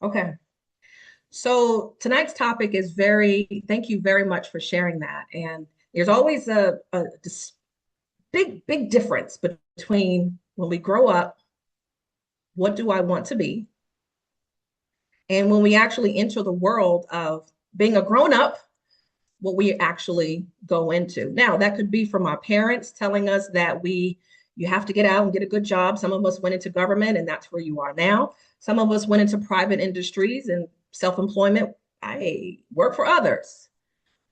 Okay. So tonight's topic is thank you very much for sharing that. And there's always a big difference between when we grow up, what do I want to be? And when we actually enter the world of being a grown up, what we actually go into. Now, that could be from our parents telling us that you have to get out and get a good job. Some of us went into government and that's where you are now. Some of us went into private industries and self-employment. I work for others.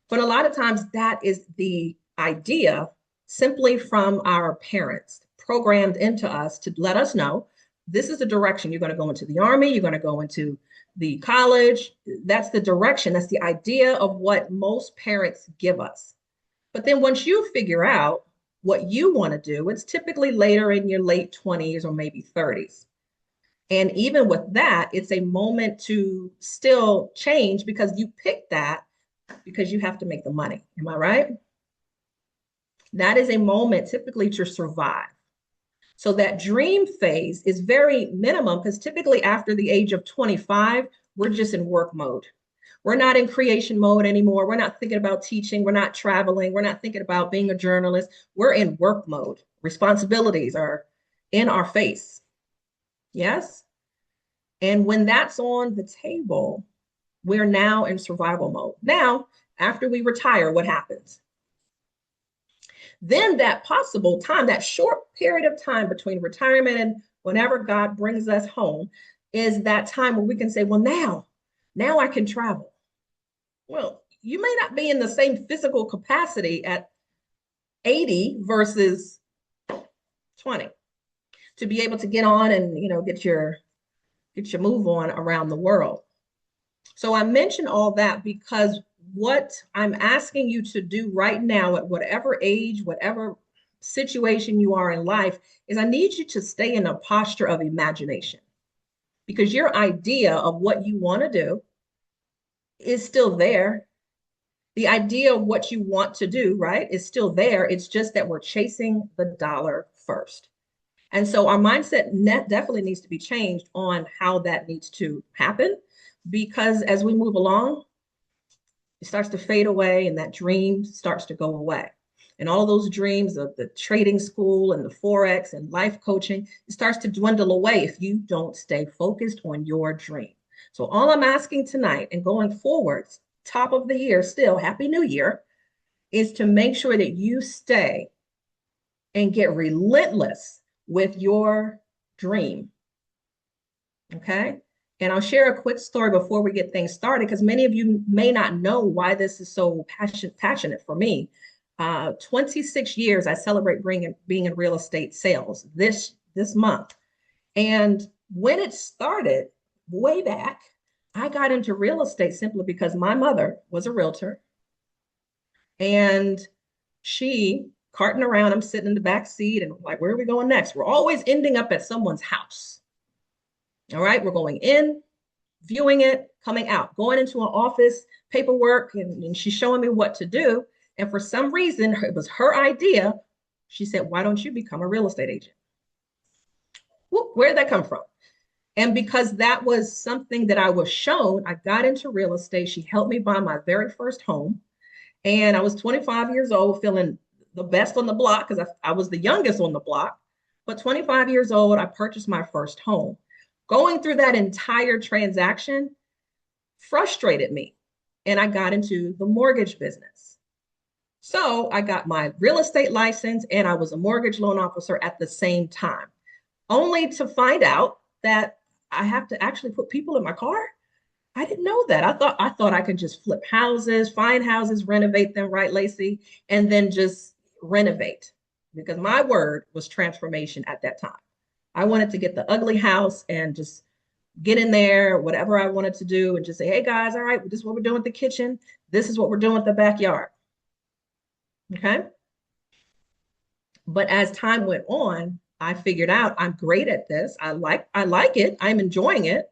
But a lot of times that is the idea simply from our parents, programmed into us to let us know this is the direction you're going to go into the army, you're going to go into the college. That's the direction, that's the idea of what most parents give us. But then once you figure out what you want to do, it's typically later in your late 20s or maybe 30s. And even with that, it's a moment to still change because you picked that because you have to make the money. Am I right? That is a moment typically to survive. So that dream phase is very minimum because typically after the age of 25, we're just in work mode. We're not in creation mode anymore. We're not thinking about teaching. We're not traveling. We're not thinking about being a journalist. We're in work mode. Responsibilities are in our face. Yes. And when that's on the table, we're now in survival mode. Now, after we retire, what happens? Then that possible time, that short period of time between retirement and whenever God brings us home, is that time where we can say, well, now I can travel. Well, you may not be in the same physical capacity at 80 versus 20 to be able to get on and get your move on around the world. So I mention all that because what I'm asking you to do right now, at whatever age, whatever situation you are in life, is I need you to stay in a posture of imagination because your idea of what you want to do is still there. The idea of what you want to do, right, is still there. It's just that we're chasing the dollar first. And so our mindset definitely needs to be changed on how that needs to happen because as we move along, it starts to fade away and that dream starts to go away. And all of those dreams of the trading school and the Forex and life coaching, it starts to dwindle away if you don't stay focused on your dream. So all I'm asking tonight and going forwards, top of the year still, Happy New Year, is to make sure that you stay and get relentless with your dream. Okay. And I'll share a quick story before we get things started because many of you may not know why this is so passionate for me. 26 years I celebrate being in real estate sales this month. And when it started way back, I got into real estate simply because my mother was a realtor and she carting around. I'm sitting in the back seat and I'm like, where are we going next? We're always ending up at someone's house. All right, we're going in, viewing it, coming out, going into an office, paperwork, and she's showing me what to do. And for some reason, it was her idea. She said, why don't you become a real estate agent? Where did that come from? And because that was something that I was shown, I got into real estate. She helped me buy my very first home. And I was 25 years old, feeling the best on the block because I was the youngest on the block. But 25 years old, I purchased my first home. Going through that entire transaction frustrated me. And I got into the mortgage business. So I got my real estate license and I was a mortgage loan officer at the same time, only to find out that I have to actually put people in my car. I didn't know that. I thought I could just flip houses, find houses, renovate them, right, Lacey, and then just renovate. Because my word was transformation at that time. I wanted to get the ugly house and just get in there, whatever I wanted to do, and just say, hey guys, all right, this is what we're doing with the kitchen. This is what we're doing with the backyard. Okay. But as time went on, I figured out I'm great at this. I like it. I'm enjoying it.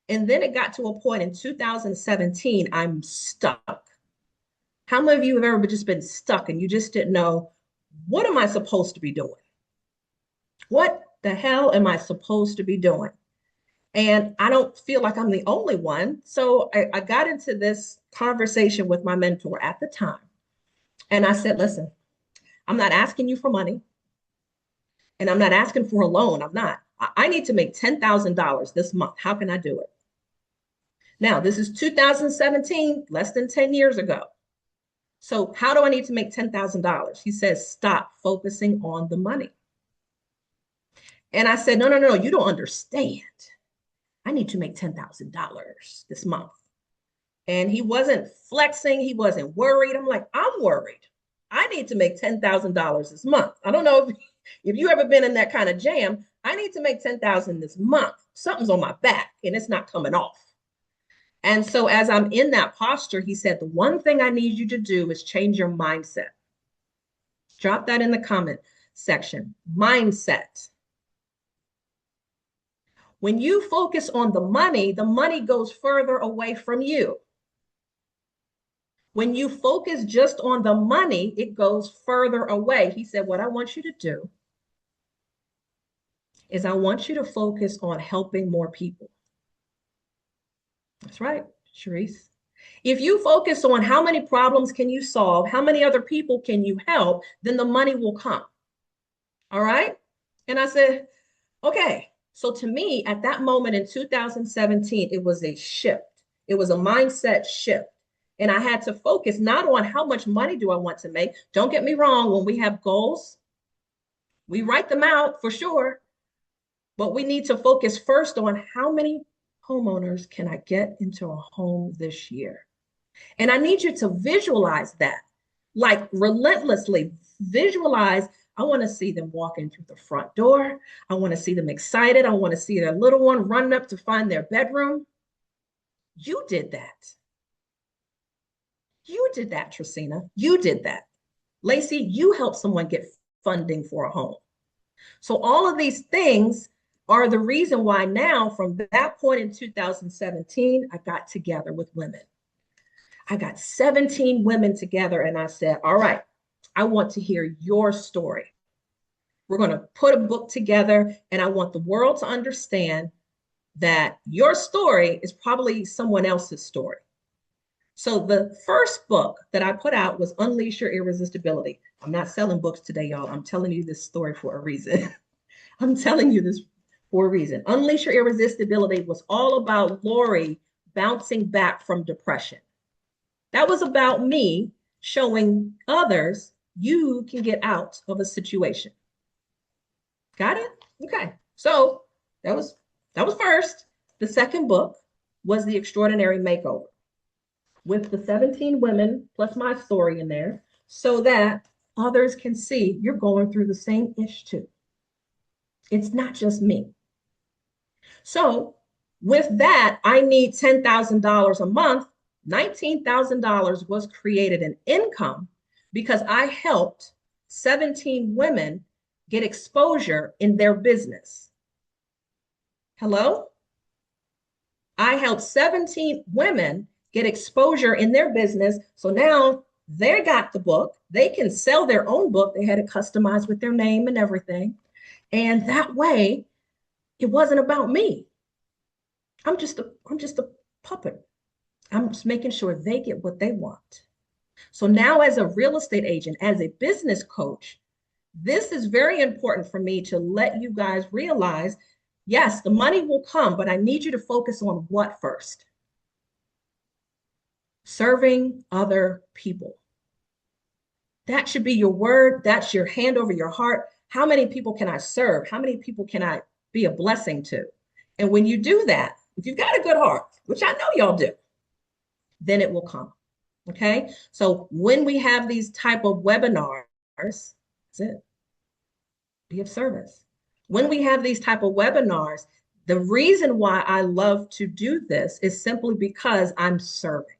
And then it got to a point in 2017, I'm stuck. How many of you have ever just been stuck and you just didn't know, what am I supposed to be doing? What the hell am I supposed to be doing? And I don't feel like I'm the only one. So I got into this conversation with my mentor at the time. And I said, listen, I'm not asking you for money and I'm not asking for a loan. I'm not. I need to make $10,000 this month. How can I do it? Now, this is 2017, less than 10 years ago. So, how do I need to make $10,000? He says, stop focusing on the money. And I said, no, no, no, you don't understand. I need to make $10,000 this month. And he wasn't flexing. He wasn't worried. I'm like, I'm worried. I need to make $10,000 this month. I don't know if you ever been in that kind of jam. I need to make 10,000 this month. Something's on my back and it's not coming off. And so as I'm in that posture, he said, the one thing I need you to do is change your mindset. Drop that in the comment section. Mindset. When you focus on the money goes further away from you. When you focus just on the money, it goes further away. He said, what I want you to do is I want you to focus on helping more people. That's right, Sharice. If you focus on how many problems can you solve, how many other people can you help, then the money will come. All right? And I said, okay. So to me, at that moment in 2017, it was a shift. It was a mindset shift. And I had to focus not on how much money do I want to make. Don't get me wrong, when we have goals, we write them out for sure. But we need to focus first on how many homeowners can I get into a home this year? And I need you to visualize that, like relentlessly visualize. I want to see them walking through the front door. I want to see them excited. I want to see their little one running up to find their bedroom. You did that. You did that, Tracina. You did that. Lacey, you helped someone get funding for a home. So all of these things are the reason why now, from that point in 2017, I got together with women. I got 17 women together and I said, all right, I want to hear your story. We're going to put a book together and I want the world to understand that your story is probably someone else's story. So the first book that I put out was Unleash Your Irresistibility. I'm not selling books today, y'all. I'm telling you this story for a reason. I'm telling you this for a reason. Unleash Your Irresistibility was all about Lori bouncing back from depression. That was about me showing others you can get out of a situation. Got it? Okay. So that was first. The second book was The Extraordinary Makeover, with the 17 women plus my story in there, so that others can see you're going through the same ish too. It's not just me. So with that, I need $10,000 a month. $19,000 was created in income because I helped 17 women get exposure in their business. Hello? I helped 17 women get exposure in their business. So now they got the book. They can sell their own book. They had it customized with their name and everything. And that way, it wasn't about me. I'm just a puppet. I'm just making sure they get what they want. So now as a real estate agent, as a business coach, this is very important for me to let you guys realize, yes, the money will come, but I need you to focus on what first? Serving other people. That should be your word. That's your hand over your heart. How many people can I serve? How many people can I be a blessing to? And when you do that, if you've got a good heart, which I know y'all do, then it will come. Okay. So when we have these type of webinars, that's it. Be of service. When we have these type of webinars, the reason why I love to do this is simply because I'm serving.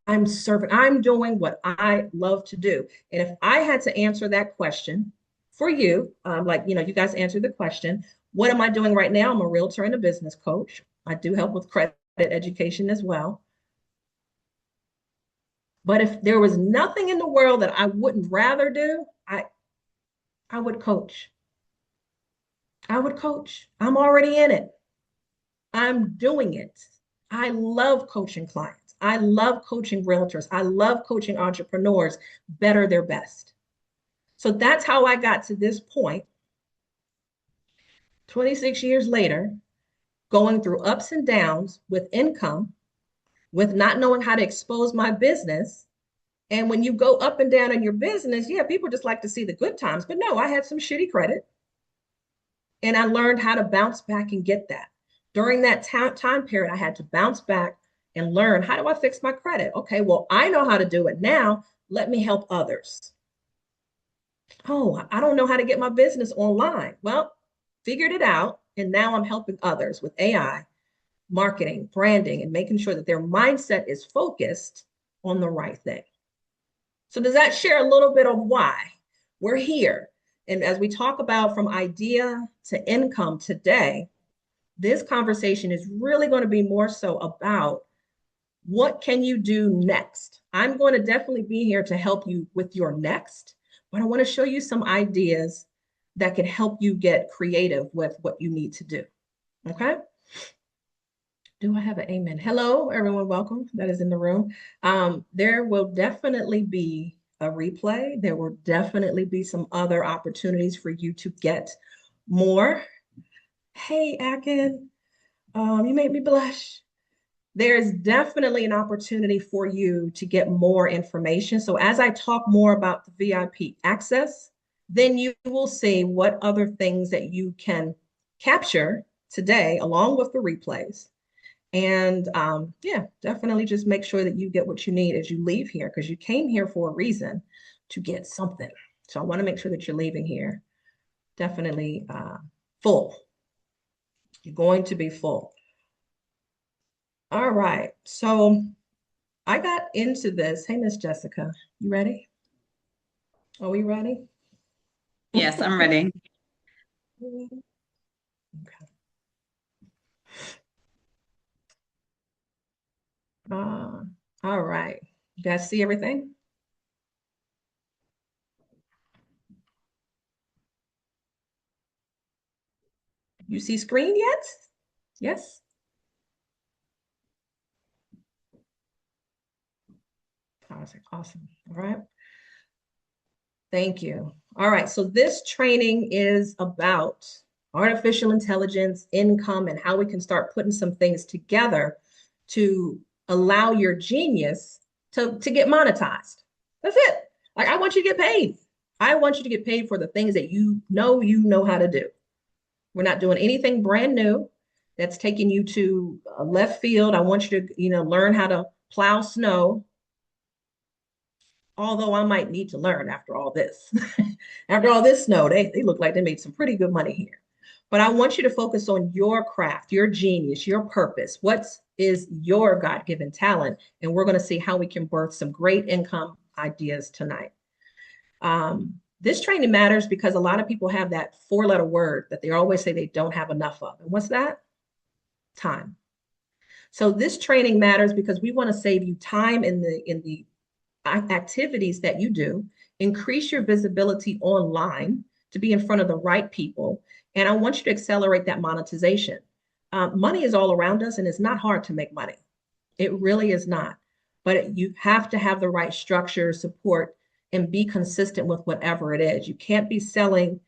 I'm serving. I'm doing what I love to do. And if I had to answer that question for you, you guys answered the question, what am I doing right now? I'm a realtor and a business coach. I do help with credit education as well. But if there was nothing in the world that I wouldn't rather do, I would coach. I would coach. I'm already in it. I'm doing it. I love coaching clients. I love coaching realtors. I love coaching entrepreneurs better their best. So that's how I got to this point, 26 years later, going through ups and downs with income, with not knowing how to expose my business. And when you go up and down in your business, yeah, people just like to see the good times. But no, I had some shitty credit and I learned how to bounce back and get that. During that time period, I had to bounce back and learn, how do I fix my credit? Okay, well, I know how to do it now. Let me help others. Oh, I don't know how to get my business online. Well, figured it out. And now I'm helping others with AI, marketing, branding, and making sure that their mindset is focused on the right thing. So does that share a little bit of why we're here? And as we talk about from idea to income today, this conversation is really going to be more so about what can you do next? I'm going to definitely be here to help you with your next, but I want to show you some ideas that can help you get creative with what you need to do. Okay? Do I have an amen? Hello, everyone. Welcome. That is in the room. There will definitely be a replay. There will definitely be some other opportunities for you to get more. Hey, Akin, you made me blush. There's definitely an opportunity for you to get more information. So as I talk more about the VIP access, then you will see what other things that you can capture today along with the replays. And yeah, definitely just make sure that you get what you need as you leave here, because you came here for a reason, to get something. So I want to make sure that you're leaving here definitely full. You're going to be full. All right. So I got into this. Hey, Miss Jessica, you ready? Are we ready? Yes, I'm ready. Okay. Uh, all right. You guys see everything? You see screen yet? Yes? Awesome. Awesome. All right. Thank you. All right. So this training is about artificial intelligence, income, and how we can start putting some things together to allow your genius to get monetized. That's it. Like, I want you to get paid. I want you to get paid for the things that you know how to do. We're not doing anything brand new that's taking you to a left field. I want you to, learn how to plow snow, although I might need to learn after all this. After all this snow, they look like they made some pretty good money here. But I want you to focus on your craft, your genius, your purpose. What is your God-given talent? And we're going to see how we can birth some great income ideas tonight. This training matters because a lot of people have that four-letter word that they always say they don't have enough of. And what's that? Time. So this training matters because we want to save you time in the activities that you do, increase your visibility online to be in front of the right people. And I want you to accelerate that monetization. Money is all around us and it's not hard to make money. It really is not. But you have to have the right structure, support, and be consistent with whatever it is. You can't be selling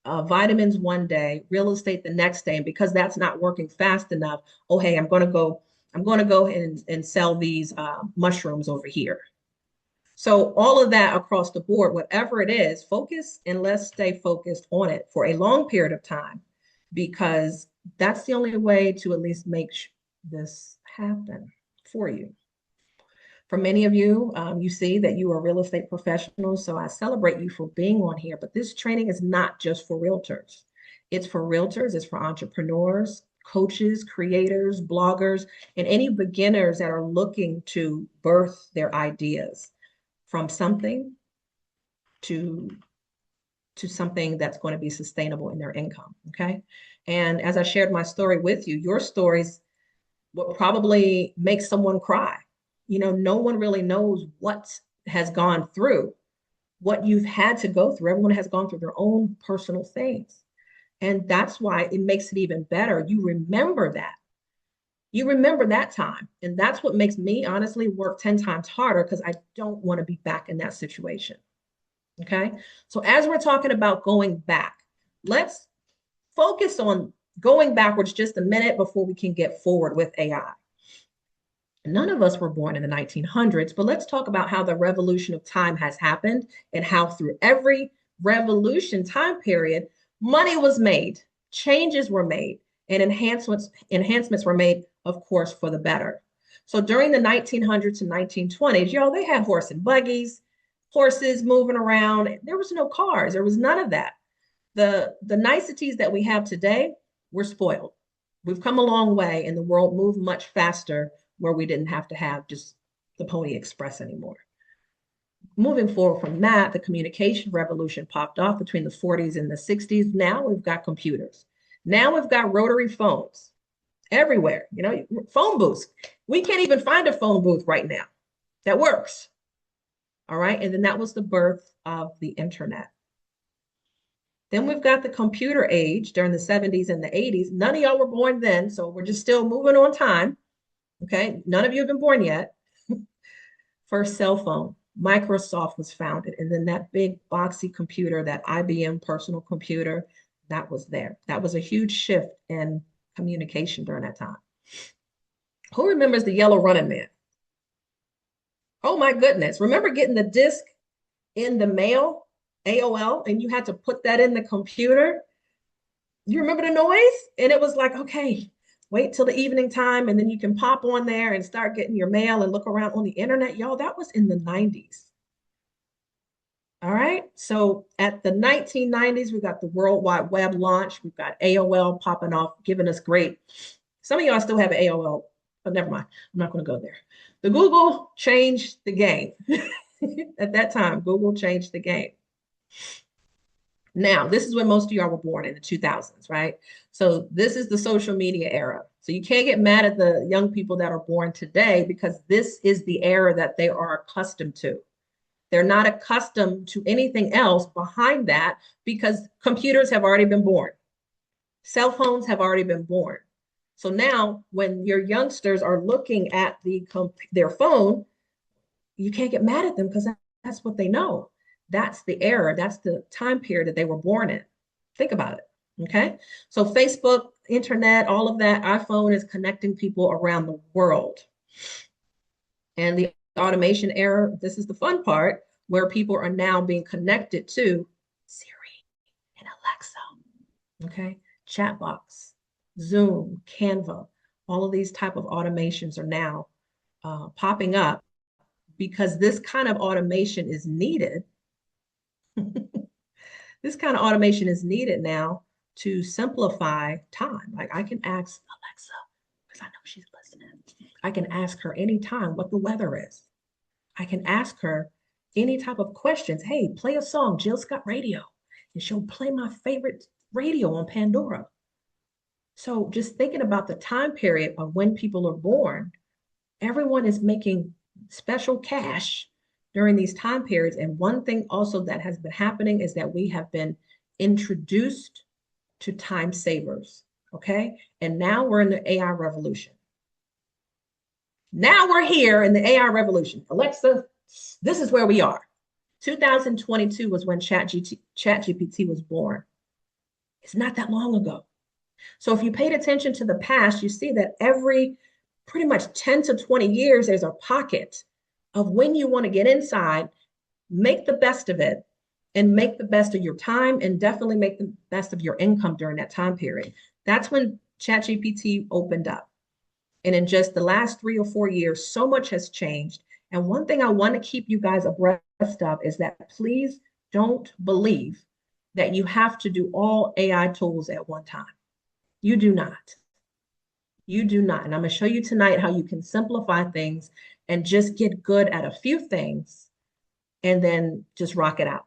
vitamins one day, real estate the next day, and because that's not working fast enough, oh hey, I'm going to go and sell these mushrooms over here. So all of that across the board, whatever it is, focus and let's stay focused on it for a long period of time, because that's the only way to at least make this happen for you. For many of you, you see that you are real estate professionals, so I celebrate you for being on here. But this training is not just for realtors. It's for realtors, it's for entrepreneurs, coaches, creators, bloggers, and any beginners that are looking to birth their ideas from something to something that's going to be sustainable in their income. Okay. And as I shared my story with you, your stories will probably make someone cry. No one really knows what has gone through, what you've had to go through. Everyone has gone through their own personal things. And that's why it makes it even better. You remember that. You remember that time. And that's what makes me honestly work 10 times harder because I don't want to be back in that situation. Okay. So as we're talking about going back, let's focus on going backwards just a minute before we can get forward with AI. None of us were born in the 1900s, but let's talk about how the revolution of time has happened and how through every revolution time period, money was made, changes were made, and enhancements were made, of course, for the better. So during the 1900s to 1920s, y'all, they had horse and buggies, horses moving around. There was no cars. There was none of that. The niceties that we have today, we're spoiled. We've come a long way, and the world moved much faster where we didn't have to have just the Pony Express anymore. Moving forward from that, the communication revolution popped off between the 40s and the 60s. Now we've got computers. Now we've got rotary phones everywhere, phone booths. We can't even find a phone booth right now that works. All right. And then that was the birth of the internet. Then we've got the computer age during the 70s and the 80s. None of y'all were born then, so we're just still moving on time. Okay, none of you have been born yet. First cell phone, Microsoft was founded, and then that big boxy computer, that IBM personal computer, that was there. That was a huge shift in communication during that time. Who remembers the yellow running man? Oh my goodness. Remember getting the disc in the mail, AOL, and you had to put that in the computer? You remember the noise? And it was like, okay, wait till the evening time, and then you can pop on there and start getting your mail and look around on the internet. Y'all, that was in the 90s. All right. So at the 1990s, we got the World Wide Web launch. We've got AOL popping off, giving us great. Some of y'all still have AOL, but never mind. I'm not going to go there. The Google changed the game. At that time, Google changed the game. Now, this is when most of y'all were born in the 2000s, right? So this is the social media era. So you can't get mad at the young people that are born today because this is the era that they are accustomed to. They're not accustomed to anything else behind that because computers have already been born. Cell phones have already been born. So now when your youngsters are looking at their phone, you can't get mad at them because that's what they know. That's the era. That's the time period that they were born in. Think about it. Okay. So Facebook, internet, all of that, iPhone is connecting people around the world. And the automation era, this is the fun part where people are now being connected to Siri and Alexa. Okay. Chatbox, Zoom, Canva, all of these type of automations are now popping up because this kind of automation is needed. This kind of automation is needed now to simplify time. Like I can ask Alexa, because I know she's listening. I can ask her anytime what the weather is. I can ask her any type of questions. Hey, play a song, Jill Scott Radio. And she'll play my favorite radio on Pandora. So just thinking about the time period of when people are born, everyone is making special cash during these time periods. And one thing also that has been happening is that we have been introduced to time savers. Okay. And now we're in the AI revolution. Now we're here in the AI revolution. Alexa, this is where we are. 2022 was when ChatGPT was born. It's not that long ago. So if you paid attention to the past, you see that every pretty much 10 to 20 years, there's a pocket of when you want to get inside, make the best of it, and make the best of your time, and definitely make the best of your income during that time period. That's when ChatGPT opened up. And in just the last 3 or 4 years, so much has changed. And one thing I want to keep you guys abreast of is that please don't believe that you have to do all AI tools at one time. You do not. You do not. And I'm going to show you tonight how you can simplify things and just get good at a few things and then just rock it out.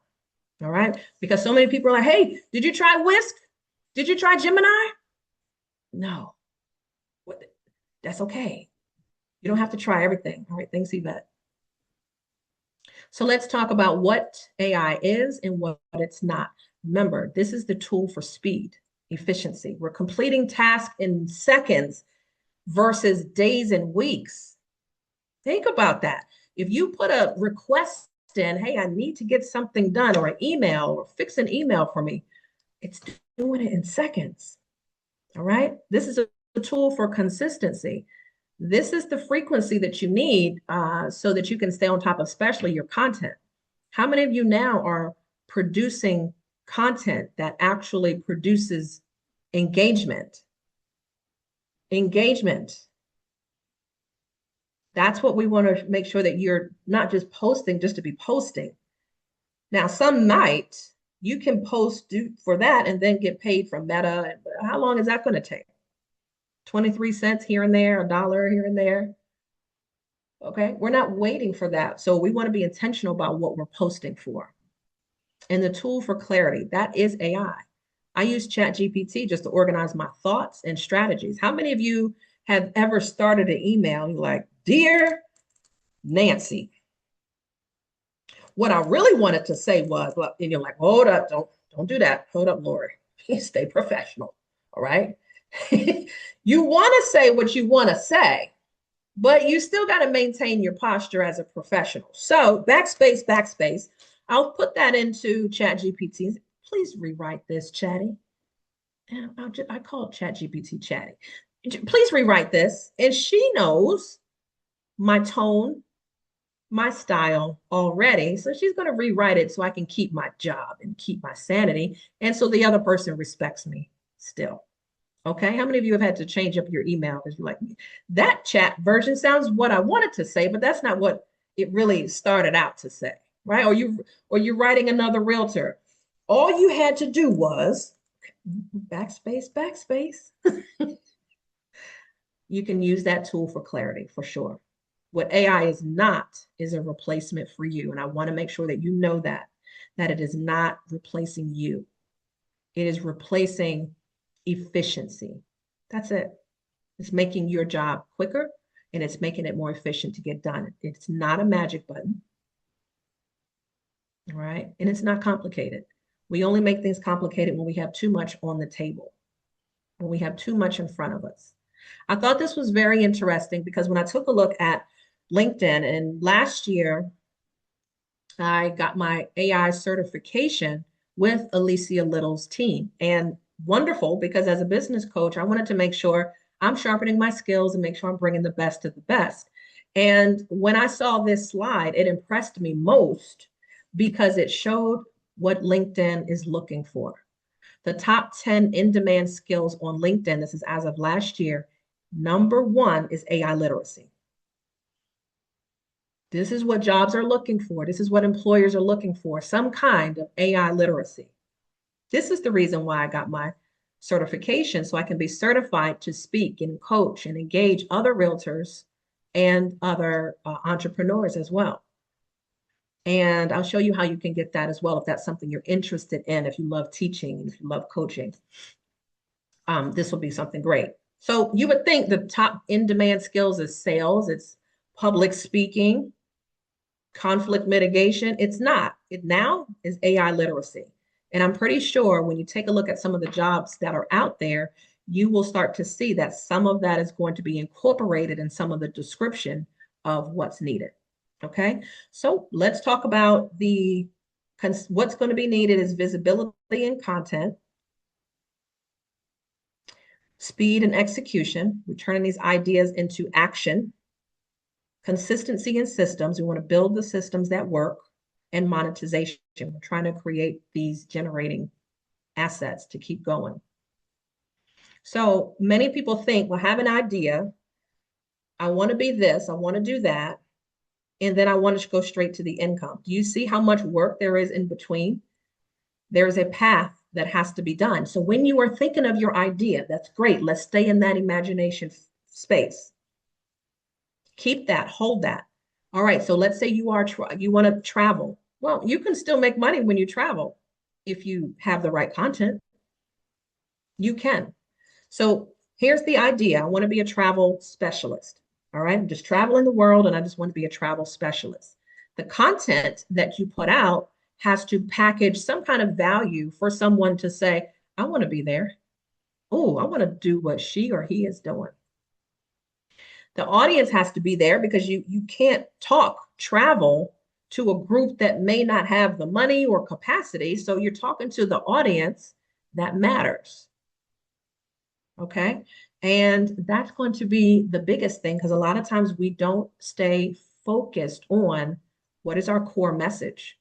All right. Because so many people are like, hey, did you try Whisk? Did you try Gemini? No. That's okay. You don't have to try everything. All right. Thanks, Yvette. So let's talk about what AI is and what it's not. Remember, this is the tool for speed, efficiency. We're completing tasks in seconds versus days and weeks. Think about that. If you put a request in, hey, I need to get something done, or an email, or fix an email for me, it's doing it in seconds. All right. This is a tool for consistency. This is the frequency that you need so that you can stay on top of, especially your content. How many of you now are producing content that actually produces engagement? Engagement. That's what we want to make sure that you're not just posting just to be posting. Now, some might, you can post for that and then get paid from Meta. How long is that going to take? 23 cents here and there, a dollar here and there. Okay. We're not waiting for that. So we want to be intentional about what we're posting for. And the tool for clarity, that is AI. I use ChatGPT just to organize my thoughts and strategies. How many of you have ever started an email and you're like, Dear Nancy, what I really wanted to say was, and you're like, hold up, don't do that. Hold up, Lori. Stay professional. All right. You want to say what you want to say, but you still got to maintain your posture as a professional. So backspace, backspace. I'll put that into ChatGPT. Please rewrite this, Chatty. And I call ChatGPT Chatty. Please rewrite this. And she knows my tone, my style already. So she's going to rewrite it so I can keep my job and keep my sanity. And so the other person respects me still. Okay. How many of you have had to change up your email because you're like, that chat version sounds what I wanted to say, but that's not what it really started out to say, right? Or you're writing another realtor. All you had to do was backspace, backspace. You can use that tool for clarity for sure. What AI is not is a replacement for you. And I want to make sure that you know that it is not replacing you. It is replacing efficiency. That's it. It's making your job quicker and it's making it more efficient to get done. It's not a magic button. All right. And it's not complicated. We only make things complicated when we have too much on the table, when we have too much in front of us. I thought this was very interesting because when I took a look at LinkedIn, and last year I got my AI certification with Alicia Little's team. And wonderful, because as a business coach, I wanted to make sure I'm sharpening my skills and make sure I'm bringing the best of the best. And when I saw this slide, it impressed me most because it showed what LinkedIn is looking for. The top 10 in-demand skills on LinkedIn, this is as of last year, number one is AI literacy. This is what jobs are looking for. This is what employers are looking for, some kind of AI literacy. This is the reason why I got my certification, so I can be certified to speak and coach and engage other realtors and other entrepreneurs as well. And I'll show you how you can get that as well if that's something you're interested in, if you love teaching, if you love coaching. This will be something great. So you would think the top in-demand skills is sales, it's public speaking, conflict mitigation. It's not. It now is AI literacy. And I'm pretty sure when you take a look at some of the jobs that are out there, you will start to see that some of that is going to be incorporated in some of the description of what's needed. Okay, so let's talk about what's going to be needed is visibility in content, speed and execution. We're turning these ideas into action, consistency in systems. We want to build the systems that work, and monetization. We're trying to create these generating assets to keep going. So many people think, well, I have an idea. I want to be this, I want to do that. And then I want to go straight to the income. Do you see how much work there is in between? There's a path that has to be done. So when you are thinking of your idea, that's great. Let's stay in that imagination space. Keep that, hold that. All right, so let's say you want to travel. Well, you can still make money when you travel if you have the right content. You can. So here's the idea. I want to be a travel specialist. All right, I'm just traveling the world and I just want to be a travel specialist. The content that you put out has to package some kind of value for someone to say, I want to be there. Oh, I want to do what she or he is doing. The audience has to be there because you can't talk travel to a group that may not have the money or capacity. So you're talking to the audience that matters. Okay. And that's going to be the biggest thing because a lot of times we don't stay focused on what is our core message.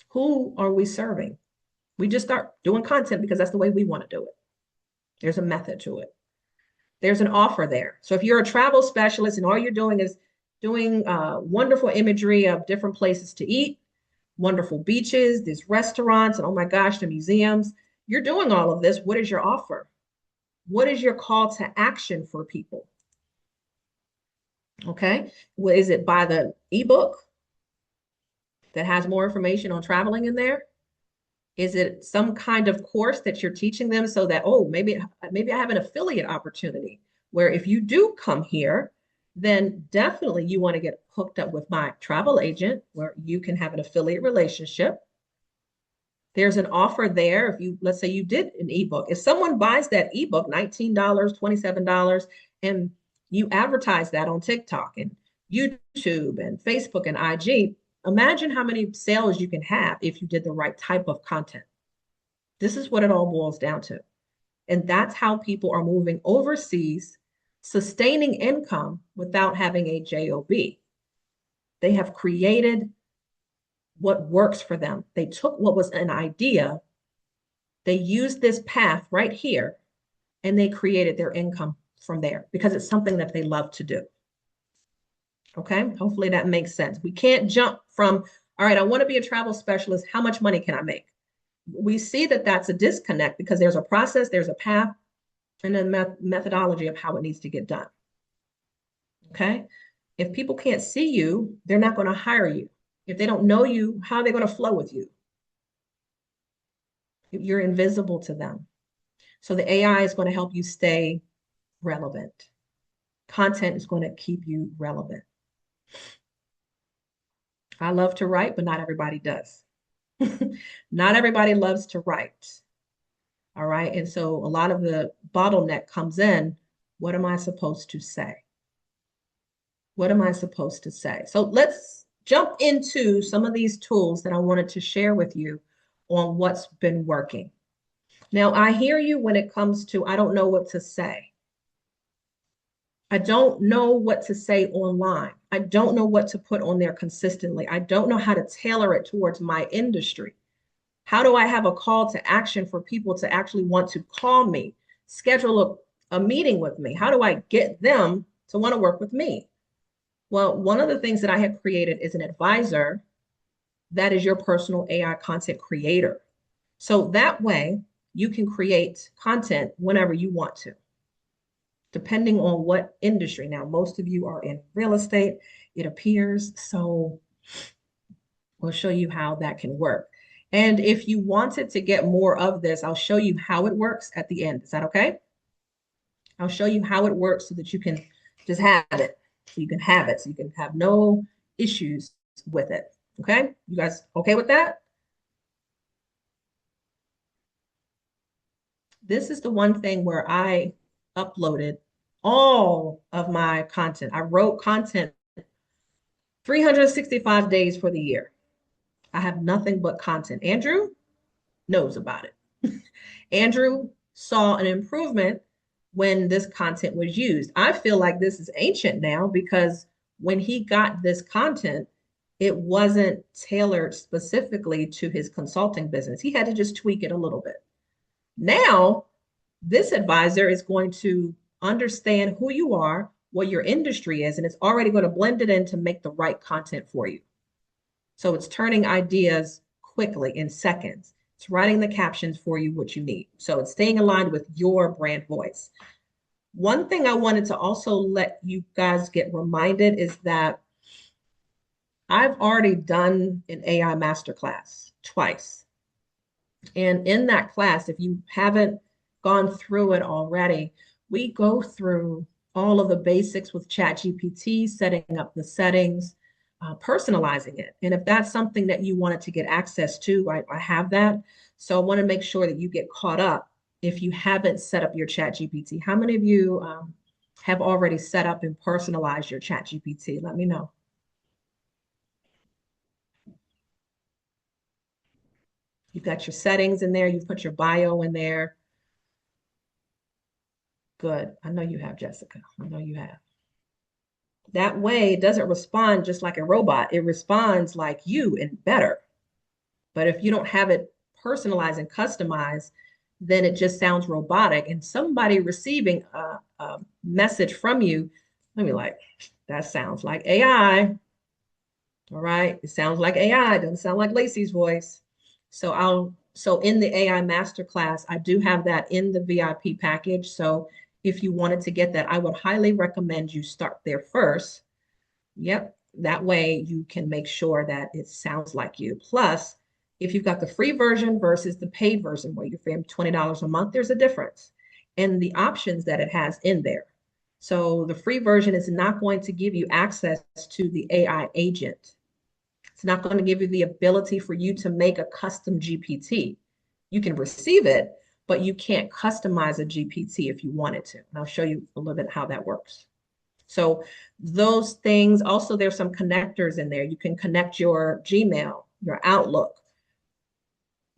Who are we serving? We just start doing content because that's the way we want to do it. There's a method to it. There's an offer there. So if you're a travel specialist and all you're doing is doing wonderful imagery of different places to eat, wonderful beaches, these restaurants, and oh my gosh, the museums, you're doing all of this. What is your offer? What is your call to action for people? Okay. Well, is it buy the ebook that has more information on traveling in there? Is it some kind of course that you're teaching them so that, oh, maybe I have an affiliate opportunity where if you do come here, then definitely you want to get hooked up with my travel agent where you can have an affiliate relationship. There's an offer there. If you, let's say you did an ebook, if someone buys that ebook, $19, $27, and you advertise that on TikTok and YouTube and Facebook and IG, imagine how many sales you can have if you did the right type of content. This is what it all boils down to. And that's how people are moving overseas, sustaining income without having a job. They have created what works for them. They took what was an idea, they used this path right here, and they created their income from there because it's something that they love to do. Okay, hopefully that makes sense. We can't jump from, all right, I want to be a travel specialist. How much money can I make? We see that that's a disconnect because there's a process, there's a path, and a methodology of how it needs to get done. Okay, if people can't see you, they're not going to hire you. If they don't know you, how are they going to flow with you? You're invisible to them. So the AI is going to help you stay relevant. Content is going to keep you relevant. I love to write, but not everybody does. Not everybody loves to write. All right. And so a lot of the bottleneck comes in. What am I supposed to say? What am I supposed to say? So let's jump into some of these tools that I wanted to share with you on what's been working. Now, I hear you when it comes to, I don't know what to say. I don't know what to say online. I don't know what to put on there consistently. I don't know how to tailor it towards my industry. How do I have a call to action for people to actually want to call me, schedule a meeting with me? How do I get them to want to work with me? Well, one of the things that I have created is an advisor that is your personal AI content creator. So that way you can create content whenever you want to, depending on what industry. Now, most of you are in real estate, it appears. So we'll show you how that can work. And if you wanted to get more of this, I'll show you how it works at the end. Is that okay? I'll show you how it works so that you can just have it. So you can have it. So you can have no issues with it. Okay? You guys okay with that? This is the one thing where I uploaded all of my content. I wrote content 365 days for the year. I have nothing but content. Andrew knows about it. Andrew saw an improvement when this content was used. I feel like this is ancient now because when he got this content, it wasn't tailored specifically to his consulting business. He had to just tweak it a little bit. Now, this advisor is going to understand who you are, what your industry is, and it's already going to blend it in to make the right content for you. So it's turning ideas quickly in seconds. It's writing the captions for you, what you need. So it's staying aligned with your brand voice. One thing I wanted to also let you guys get reminded is that I've already done an AI masterclass twice. And in that class, if you haven't gone through it already, we go through all of the basics with ChatGPT, setting up the settings, personalizing it. And if that's something that you wanted to get access to, I have that. So I want to make sure that you get caught up if you haven't set up your ChatGPT. How many of you have already set up and personalized your chat GPT? Let me know. You've got your settings in there. You've put your bio in there. Good. I know you have, Jessica. I know you have. That way, it doesn't respond just like a robot. It responds like you and better. But if you don't have it personalized and customized, then it just sounds robotic. And somebody receiving a message from you, let me like, that sounds like AI. All right. It sounds like AI. It doesn't sound like Lacey's voice. So in the AI masterclass, I do have that in the VIP package. So if you wanted to get that, I would highly recommend you start there first. Yep. That way you can make sure that it sounds like you. Plus, if you've got the free version versus the paid version where you're paying $20 a month, there's a difference in the options that it has in there. So the free version is not going to give you access to the AI agent. It's not going to give you the ability for you to make a custom GPT. You can receive it, but you can't customize a GPT if you wanted to. And I'll show you a little bit how that works. So those things, also there's some connectors in there. You can connect your Gmail, your Outlook.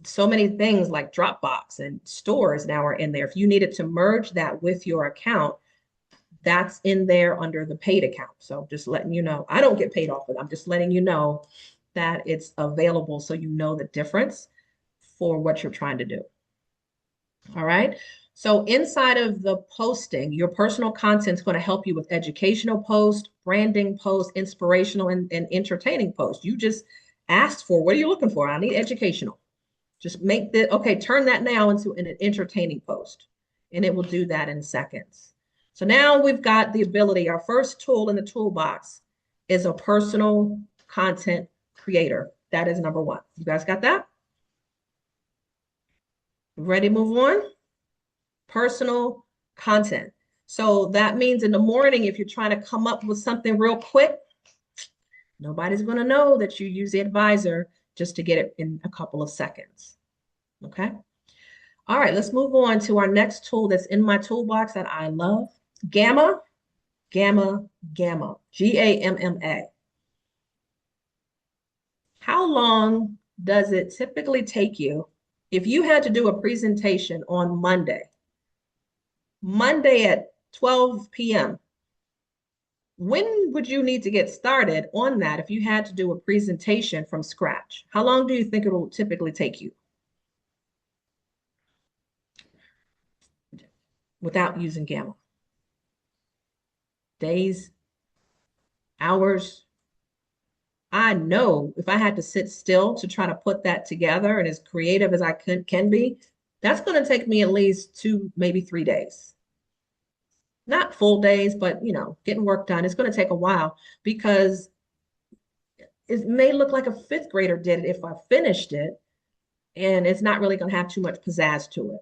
So many things like Dropbox and stores now are in there. If you needed to merge that with your account, that's in there under the paid account. So just letting you know, I don't get paid off of it. I'm just letting you know that it's available so you know the difference for what you're trying to do. All right. So inside of the posting, your personal content is going to help you with educational posts, branding posts, inspirational and entertaining posts. You just asked for, what are you looking for? I need educational. Just make the, okay, turn that now into an entertaining post, and it will do that in seconds. So now we've got the ability, our first tool in the toolbox is a personal content creator. That is number one. You guys got that? Ready to move on? Personal content. So that means in the morning, if you're trying to come up with something real quick, nobody's going to know that you use the advisor just to get it in a couple of seconds. Okay. All right, let's move on to our next tool that's in my toolbox that I love. Gamma, Gamma, Gamma, Gamma. How long does it typically take you if you had to do a presentation on Monday at 12 p.m.? When would you need to get started on that if you had to do a presentation from scratch? How long do you think it will typically take you without using Gamma? Days, hours? I know if I had to sit still to try to put that together and as creative as I can be, that's going to take me at least 2, maybe 3 days. Not full days, but getting work done. It's going to take a while because it may look like a fifth grader did it if I finished it, and it's not really going to have too much pizzazz to it.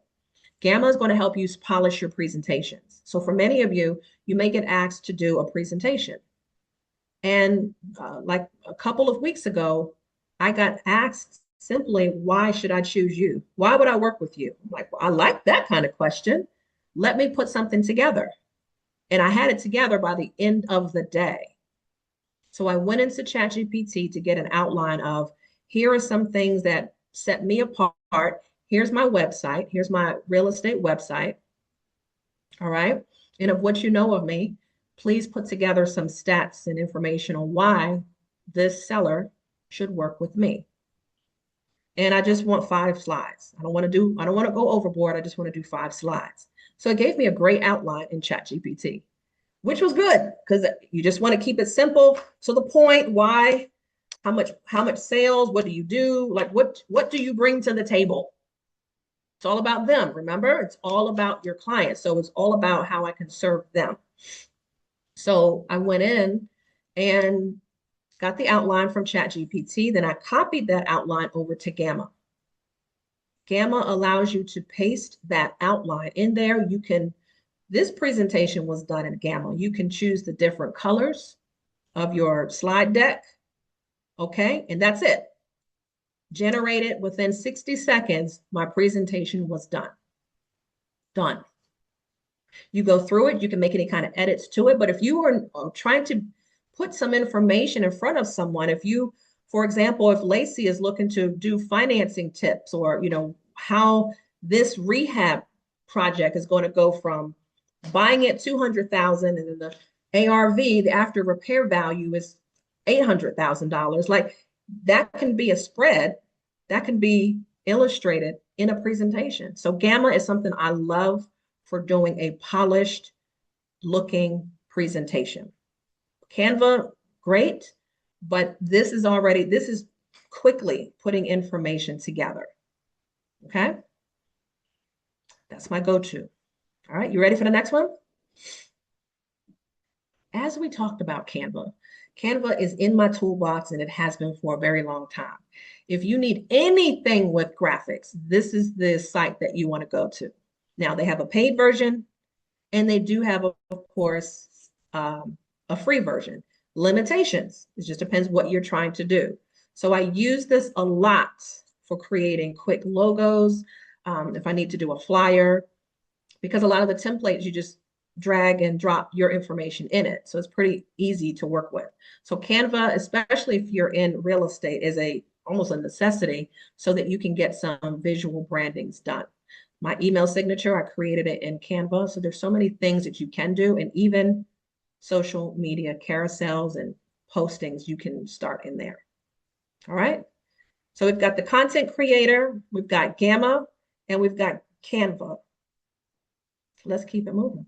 Gamma is going to help you polish your presentations. So for many of you, you may get asked to do a presentation. And like a couple of weeks ago, I got asked simply, why should I choose you? Why would I work with you? I'm like, well, I like that kind of question. Let me put something together. And I had it together by the end of the day. So I went into ChatGPT to get an outline of, here are some things that set me apart. Here's my website. Here's my real estate website. All right. And of what you know of me, please put together some stats and information on why this seller should work with me. And I just want 5 slides. I don't want to go overboard. I just want to do 5 slides. So it gave me a great outline in ChatGPT, which was good because you just want to keep it simple. So the point, why, how much sales, what do you do? Like what do you bring to the table? It's all about them. Remember, it's all about your clients. So it's all about how I can serve them. So I went in and got the outline from ChatGPT. Then I copied that outline over to Gamma. Gamma allows you to paste that outline in there. This presentation was done in Gamma. You can choose the different colors of your slide deck. Okay, and that's it. Generated within 60 seconds, my presentation was done. Done. You go through it, you can make any kind of edits to it. But if you are trying to put some information in front of someone, if you, for example, if Lacey is looking to do financing tips or, how this rehab project is going to go from buying it 200,000 and then the ARV, the after repair value is $800,000. Like that can be a spread that can be illustrated in a presentation. So Gamma is something I love for doing a polished looking presentation. Canva, great, but this is quickly putting information together. Okay. That's my go-to. All right. You ready for the next one? As we talked about Canva, Canva is in my toolbox and it has been for a very long time. If you need anything with graphics, this is the site that you want to go to. Now, they have a paid version and they do have, of course, a free version. Limitations, it just depends what you're trying to do. So I use this a lot for creating quick logos. If I need to do a flyer, because a lot of the templates you just drag and drop your information in it. So it's pretty easy to work with. So Canva, especially if you're in real estate, is almost a necessity so that you can get some visual brandings done. My email signature, I created it in Canva. So there's so many things that you can do, and even social media carousels and postings, you can start in there. All right. So we've got the content creator, we've got Gamma, and we've got Canva. Let's keep it moving.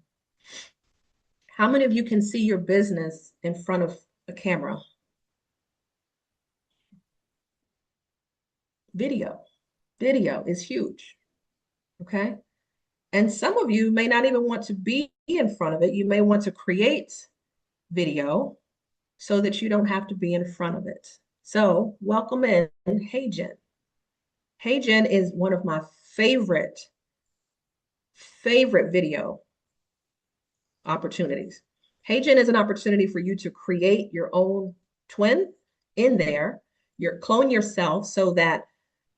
How many of you can see your business in front of a camera? Video. Video is huge. Okay. And some of you may not even want to be in front of it. You may want to create video so that you don't have to be in front of it. So welcome in HeyGen. HeyGen is one of my favorite video opportunities. HeyGen is an opportunity for you to create your own twin in there, clone yourself so that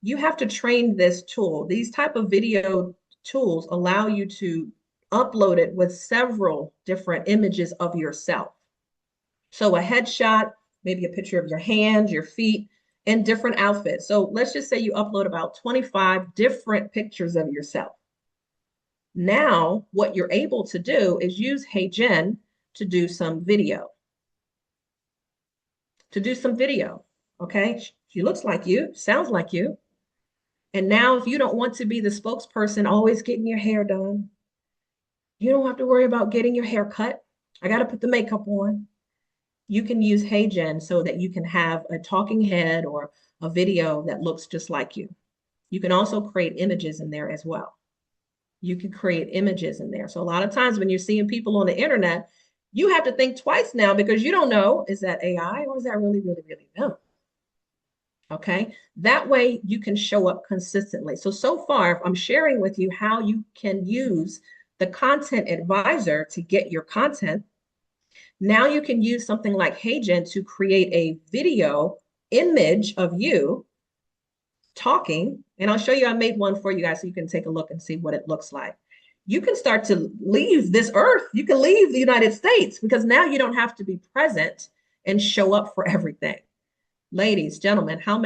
you have to train this tool. These type of video tools allow you to upload it with several different images of yourself. So a headshot, maybe a picture of your hands, your feet, and different outfits. So let's just say you upload about 25 different pictures of yourself. Now, what you're able to do is use HeyGen to do some video. Okay? She looks like you, sounds like you. And now if you don't want to be the spokesperson always getting your hair done, you don't have to worry about getting your hair cut. I got to put the makeup on. You can use HeyGen so that you can have a talking head or a video that looks just like you. You can also create images in there as well. You can create images in there. So a lot of times when you're seeing people on the internet, you have to think twice now because you don't know, is that AI or is that really, really, really them? Okay, that way you can show up consistently. So far, I'm sharing with you how you can use the content advisor to get your content. Now you can use something like HeyGen to create a video image of you talking. And I'll show you, I made one for you guys so you can take a look and see what it looks like. You can start to leave this earth. You can leave the United States because now you don't have to be present and show up for everything. Ladies, gentlemen, how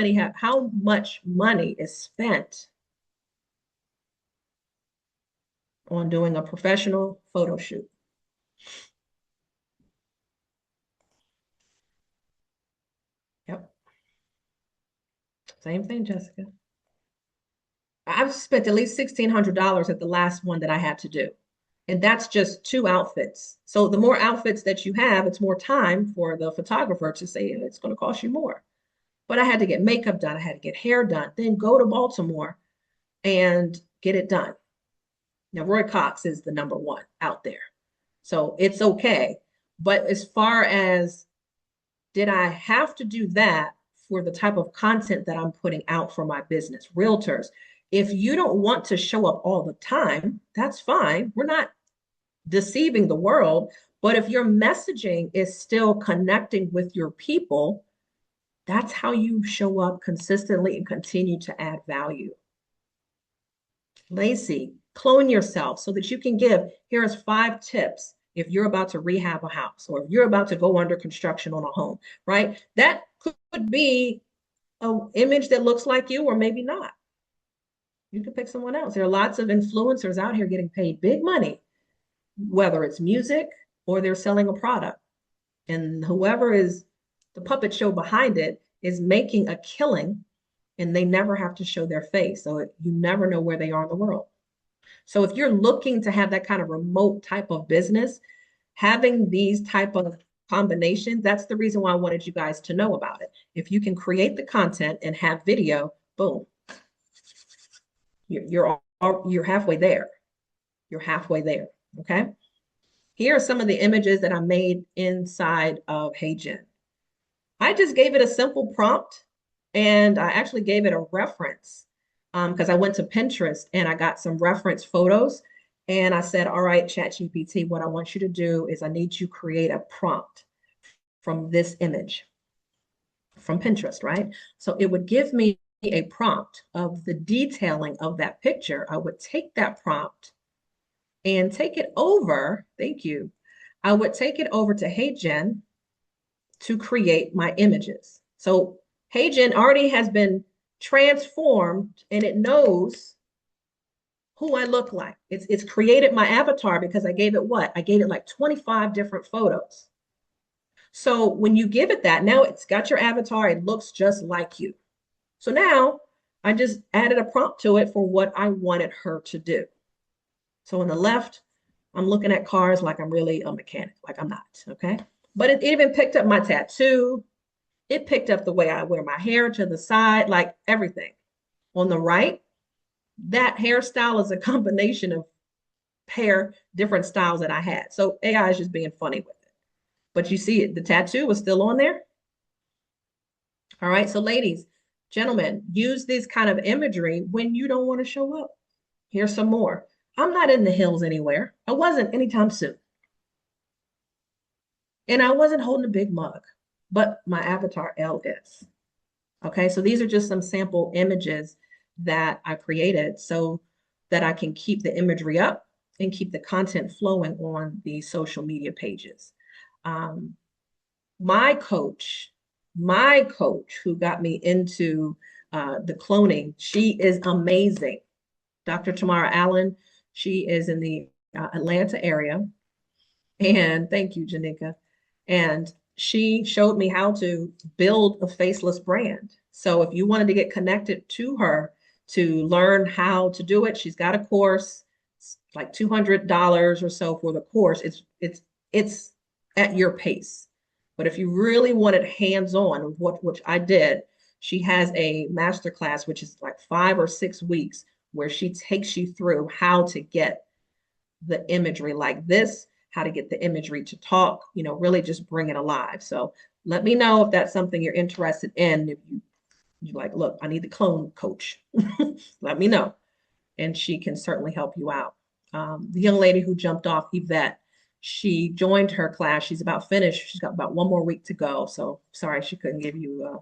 much money is spent on doing a professional photo shoot? Yep. Same thing, Jessica. I've spent at least $1,600 at the last one that I had to do. And that's just 2 outfits. So the more outfits that you have, it's more time for the photographer to say it's going to cost you more. But I had to get makeup done. I had to get hair done, then go to Baltimore and get it done. Now, Roy Cox is the #1 out there. So it's okay. But as far as did I have to do that for the type of content that I'm putting out for my business, realtors? If you don't want to show up all the time, that's fine. We're not deceiving the world. But if your messaging is still connecting with your people, that's how you show up consistently and continue to add value. Lacey, Clone yourself so that you can give, here's 5 tips if you're about to rehab a house or if you're about to go under construction on a home, right? That could be an image that looks like you or maybe not. You could pick someone else. There are lots of influencers out here getting paid big money, whether it's music or they're selling a product. And whoever is the puppet show behind it is making a killing and they never have to show their face. So you never know where they are in the world. So if you're looking to have that kind of remote type of business, having these type of combinations, that's the reason why I wanted you guys to know about it. If you can create the content and have video, boom, you're halfway there. You're halfway there. Okay. Here are some of the images that I made inside of HeyGen. I just gave it a simple prompt and I actually gave it a reference because I went to Pinterest and I got some reference photos. And I said, all right, ChatGPT, what I want you to do is I need you to create a prompt from this image from Pinterest, right? So it would give me a prompt of the detailing of that picture. I would take that prompt and take it over. Thank you. I would take it over to HeyGen to create my images. So HeyGen already has been transformed and it knows who I look like. It's created my avatar because I gave it what? I gave it like 25 different photos. So when you give it that, now it's got your avatar, it looks just like you. So now I just added a prompt to it for what I wanted her to do. So on the left, I'm looking at cars like I'm really a mechanic, like I'm not, okay? But it even picked up my tattoo. It picked up the way I wear my hair to the side, like everything. On the right, that hairstyle is a combination of different styles that I had. So AI is just being funny with it. But you see it, the tattoo was still on there. All right, so ladies, gentlemen, use this kind of imagery when you don't want to show up. Here's some more. I'm not in the hills anywhere. I wasn't anytime soon. And I wasn't holding a big mug, but my avatar L is. Okay, so these are just some sample images that I created so that I can keep the imagery up and keep the content flowing on the social media pages. Um, my coach, my coach who got me into the cloning, she is amazing. Dr. Tamara Allen, she is in the Atlanta area. And thank you, Janika. And she showed me how to build a faceless brand. So if you wanted to get connected to her to learn how to do it, she's got a course. It's like $200 or so for the course. It's at your pace. But if you really wanted hands-on, which I did, she has a master class, which is like 5 or 6 weeks, where she takes you through how to get the imagery like this, how to get the imagery to talk, really just bring it alive. So let me know if that's something you're interested in. If you're like, look, I need the clone coach, let me know. And she can certainly help you out. The young lady who jumped off, Yvette, she joined her class. She's about finished. She's got about 1 more week to go. So sorry, she couldn't give you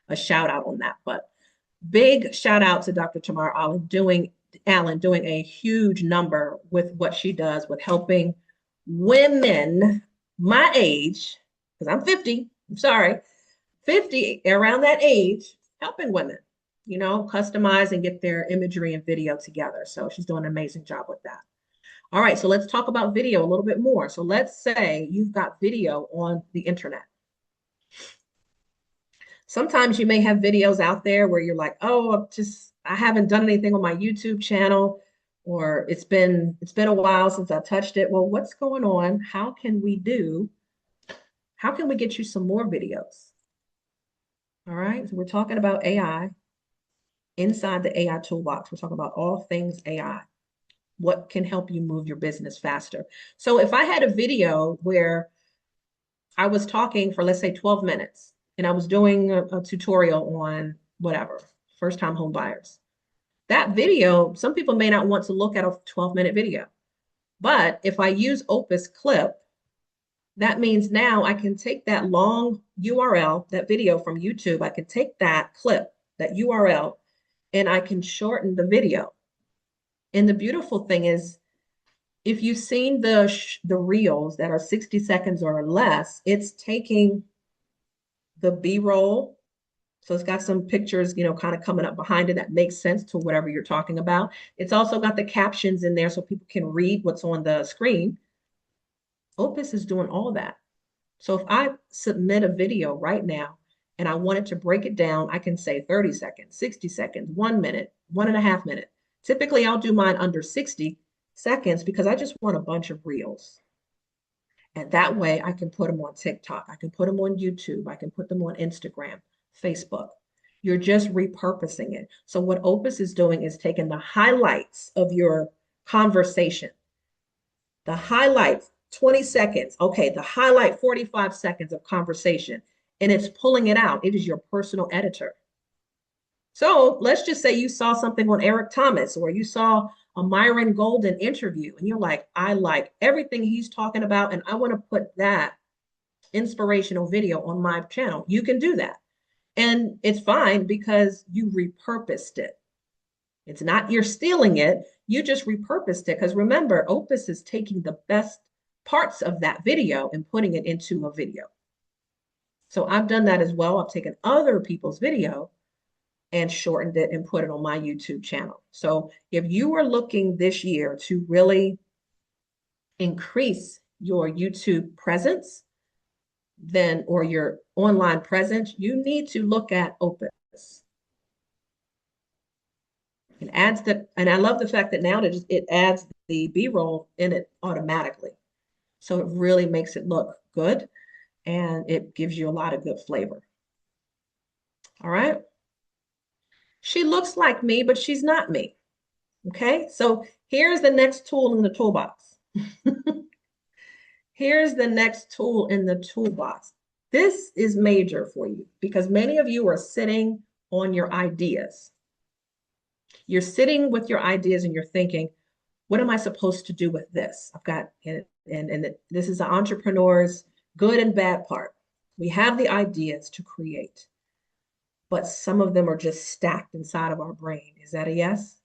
a shout out on that. But big shout out to Dr. Tamara Allen doing a huge number with what she does with helping women my age, because I'm 50, I'm sorry, 50, around that age, helping women, customize and get their imagery and video together. So she's doing an amazing job with that. All right, so let's talk about video a little bit more. So let's say you've got video on the internet. Sometimes you may have videos out there where you're like, oh, I haven't done anything on my YouTube channel, or it's been a while since I touched it. Well, what's going on? How can we get you some more videos? All right, so we're talking about AI inside the AI toolbox. We're talking about all things AI. What can help you move your business faster? So if I had a video where I was talking for, let's say, 12 minutes, and I was doing a tutorial on whatever, first-time home buyers. That video, some people may not want to look at a 12-minute video. But if I use Opus Clip, that means now I can take that long URL, that video from YouTube, I can take that clip, that URL, and I can shorten the video. And the beautiful thing is, if you've seen the reels that are 60 seconds or less, it's taking the B-roll. So it's got some pictures, kind of coming up behind it that makes sense to whatever you're talking about. It's also got the captions in there so people can read what's on the screen. Opus is doing all that. So if I submit a video right now and I wanted to break it down, I can say 30 seconds, 60 seconds, 1 minute, 1.5 minutes. Typically, I'll do mine under 60 seconds because I just want a bunch of reels. And that way I can put them on TikTok. I can put them on YouTube. I can put them on Instagram, Facebook. You're just repurposing it. So what Opus is doing is taking the highlights of your conversation, the highlights, 20 seconds. Okay, the highlight 45 seconds of conversation, and it's pulling it out. It is your personal editor. So let's just say you saw something on Eric Thomas or you saw a Myron Golden interview, and you're like, I like everything he's talking about, and I want to put that inspirational video on my channel. You can do that. And it's fine because you repurposed it. It's not you're stealing it, you just repurposed it. Because remember, Opus is taking the best parts of that video and putting it into a video. So I've done that as well. I've taken other people's video and shortened it and put it on my YouTube channel. So if you are looking this year to really increase your YouTube presence, then or your online presence, you need to look at Opus. It adds the, and I love the fact that now it adds the B-roll in it automatically. So it really makes it look good and it gives you a lot of good flavor. All right. She looks like me, but she's not me. Okay. So here's the next tool in the toolbox. Here's the next tool in the toolbox. This is major for you because many of you are sitting on your ideas. You're sitting with your ideas and you're thinking, what am I supposed to do with this? I've got, and this is the entrepreneur's good and bad part. We have the ideas to create, but some of them are just stacked inside of our brain. Is that a yes?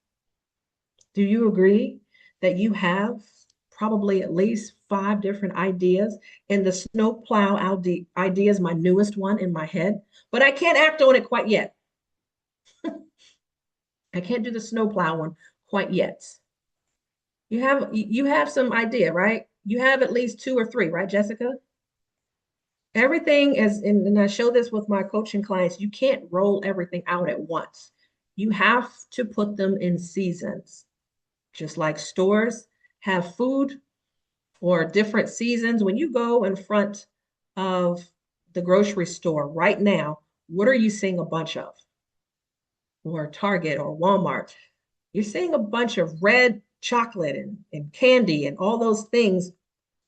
Do you agree that you have probably at least 5 different ideas? And the snowplow idea is my newest one in my head, but I can't act on it quite yet. I can't do the snowplow one quite yet. You have some idea, right? You have at least 2 or 3, right, Jessica? Everything is, and I show this with my coaching clients, you can't roll everything out at once. You have to put them in seasons. Just like stores have food or different seasons. When you go in front of the grocery store right now, what are you seeing a bunch of? Or Target or Walmart? You're seeing a bunch of red chocolate and candy and all those things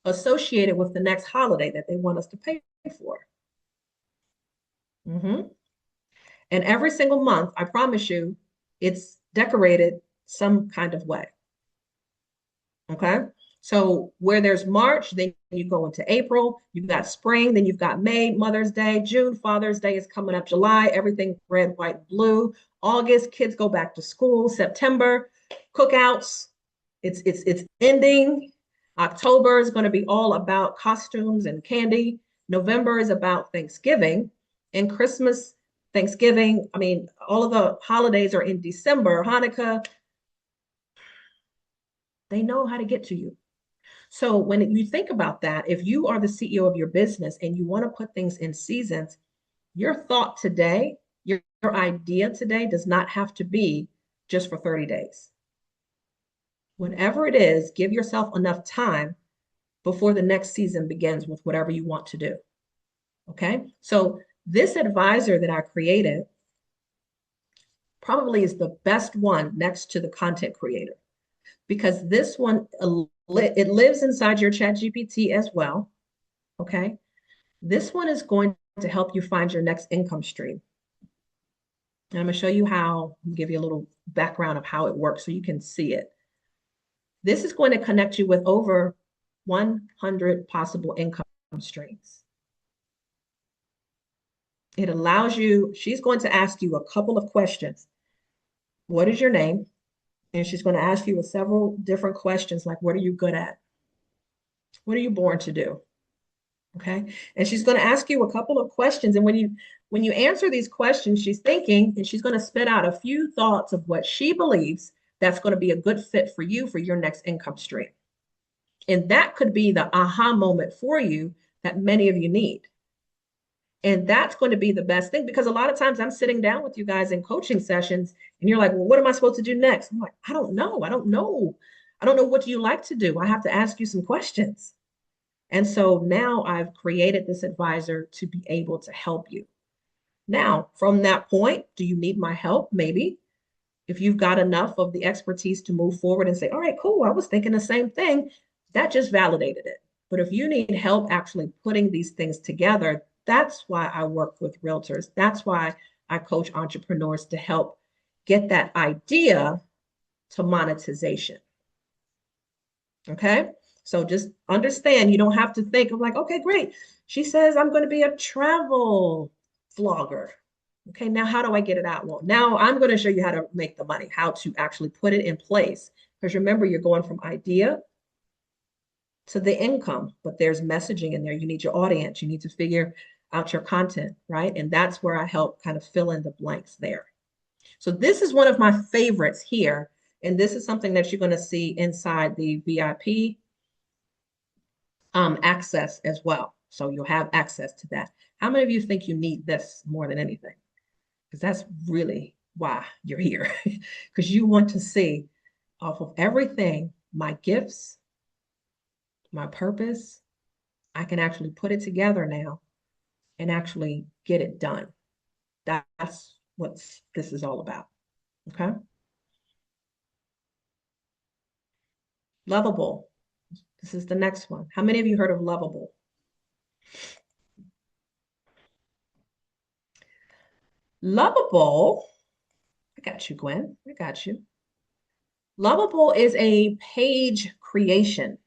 associated with the next holiday that they want us to pay for. Mm-hmm. And every single month, I promise you, it's decorated some kind of way. Okay. So where there's March, then you go into April, you've got spring, then you've got May, Mother's Day, June, Father's Day is coming up, July, everything red, white, blue. August, kids go back to school. September, cookouts. It's ending. October is going to be all about costumes and candy. November is about Thanksgiving and Christmas, Thanksgiving. I mean, all of the holidays are in December, Hanukkah. They know how to get to you. So when you think about that, if you are the CEO of your business and you want to put things in seasons, your thought today, your idea today does not have to be just for 30 days. Whenever it is, give yourself enough time before the next season begins with whatever you want to do. Okay. So this advisor that I created probably is the best one next to the content creator because this one, it lives inside your chat GPT as well. Okay. This one is going to help you find your next income stream. And I'm going to show you how, give you a little background of how it works so you can see it. This is going to connect you with over 100 possible income streams. It allows you, she's going to ask you a couple of questions. What is your name? And she's going to ask you several different questions like, what are you good at? What are you born to do? Okay. And she's going to ask you a couple of questions. And when you answer these questions, she's thinking and she's going to spit out a few thoughts of what she believes that's going to be a good fit for you for your next income stream. And that could be the aha moment for you that many of you need. And that's going to be the best thing because a lot of times I'm sitting down with you guys in coaching sessions and you're like, well, what am I supposed to do next? I'm like, I don't know. I don't know. I don't know what you like to do. I have to ask you some questions. And so now I've created this advisor to be able to help you. Now, from that point, do you need my help? Maybe. If you've got enough of the expertise to move forward and say, all right, cool, I was thinking the same thing, that just validated it. But if you need help actually putting these things together, that's why I work with realtors. That's why I coach entrepreneurs to help get that idea to monetization. Okay. So just understand you don't have to think of like, okay, great. She says I'm going to be a travel vlogger. Okay, now how do I get it out? Well, now I'm going to show you how to make the money, how to actually put it in place. Because remember, you're going from idea to the income, but there's messaging in there. You need your audience. You need to figure out your content, right? And that's where I help kind of fill in the blanks there. So this is one of my favorites here. And this is something that you're going to see inside the VIP access as well. So you'll have access to that. How many of you think you need this more than anything? Because that's really why you're here. Because you want to see off of everything, my gifts, my purpose, I can actually put it together now and actually get it done. That's what this is all about. Okay. Lovable. This is the next one. How many of you heard of Lovable? Lovable, I got you, Gwen. I got you. Lovable is a page creation.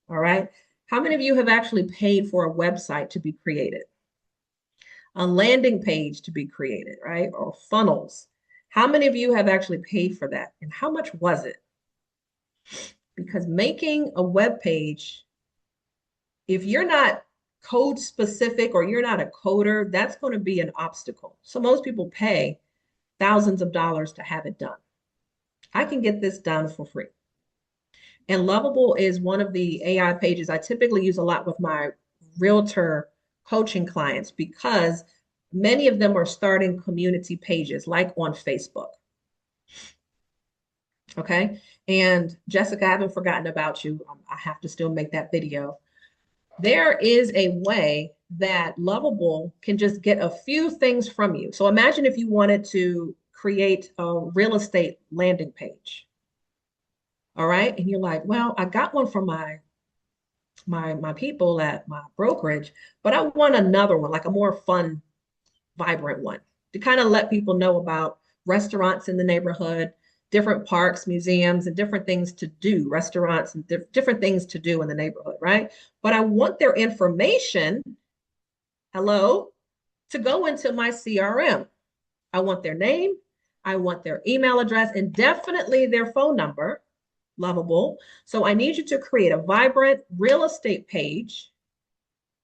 All right. How many of you have actually paid for a website to be created? A landing page to be created, right? Or funnels. How many of you have actually paid for that? And how much was it? Because making a web page, if you're not code specific or you're not a coder, that's going to be an obstacle. So most people pay thousands of dollars to have it done. I can get this done for free. And Lovable is one of the AI pages I typically use a lot with my realtor coaching clients because many of them are starting community pages like on Facebook. Okay. And Jessica, I haven't forgotten about you. I have to still make that video. There is a way that Lovable can just get a few things from you. So imagine if you wanted to create a real estate landing page. All right. And you're like, well, I got one from my people at my brokerage, but I want another one, like a more fun, vibrant one to kind of let people know about restaurants in the neighborhood, different parks, museums, and different things to do, restaurants and different things to do in the neighborhood, right? But I want their information, hello, to go into my CRM. I want their name, I want their email address, and definitely their phone number. Lovable. So I need you to create a vibrant real estate page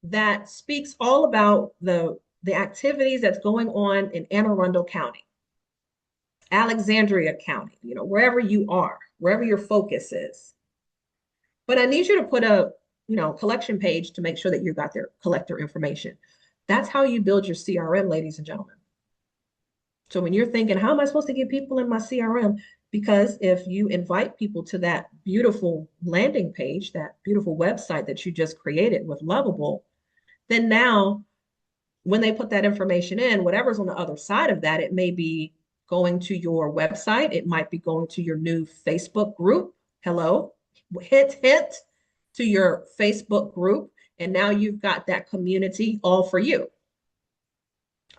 that speaks all about the activities that's going on in Anne Arundel County, Alexandria County, wherever you are, wherever your focus is. But I need you to put a, collection page to make sure that you got their collector information. That's how you build your CRM, ladies and gentlemen. So when you're thinking, how am I supposed to get people in my CRM? Because if you invite people to that beautiful landing page, that beautiful website that you just created with Lovable, then now when they put that information in, whatever's on the other side of that, it may be going to your website. It might be going to your new Facebook group. Hello, hint, hint to your Facebook group. And now you've got that community all for you.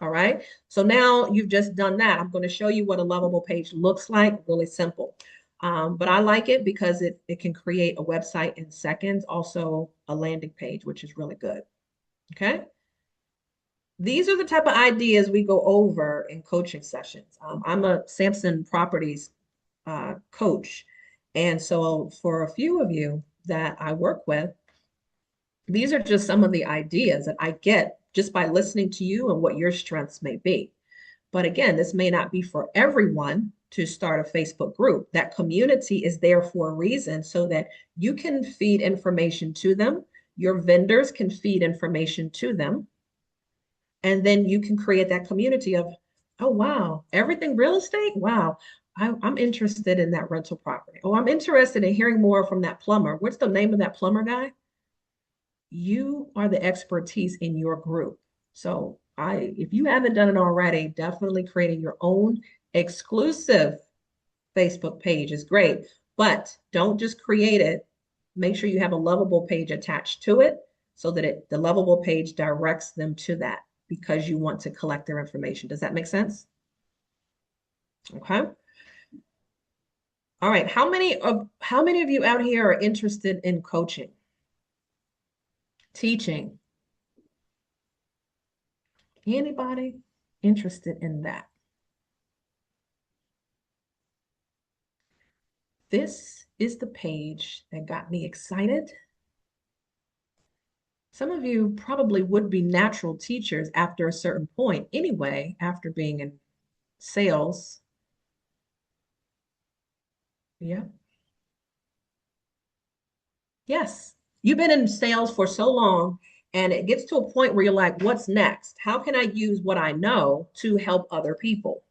All right. So now you've just done that. I'm going to show you what a Lovable page looks like. Really simple. But I like it because it can create a website in seconds, also a landing page, which is really good. Okay. These are the type of ideas we go over in coaching sessions. I'm a Sampson Properties coach. And so for a few of you that I work with, these are just some of the ideas that I get just by listening to you and what your strengths may be. But again, this may not be for everyone to start a Facebook group. That community is there for a reason so that you can feed information to them. Your vendors can feed information to them. And then you can create that community of, oh, wow, everything real estate? Wow, I'm interested in that rental property. Oh, I'm interested in hearing more from that plumber. What's the name of that plumber guy? You are the expertise in your group. So if you haven't done it already, definitely creating your own exclusive Facebook page is great, but don't just create it. Make sure you have a lovable page attached to it so that the lovable page directs them to that because you want to collect their information. Does that make sense? Okay. All right. How many of you out here are interested in coaching, teaching? Anybody interested in that? This is the page that got me excited. Some of you probably would be natural teachers after a certain point anyway, after being in sales. Yeah. Yes. You've been in sales for so long, and it gets to a point where you're like, what's next? How can I use what I know to help other people?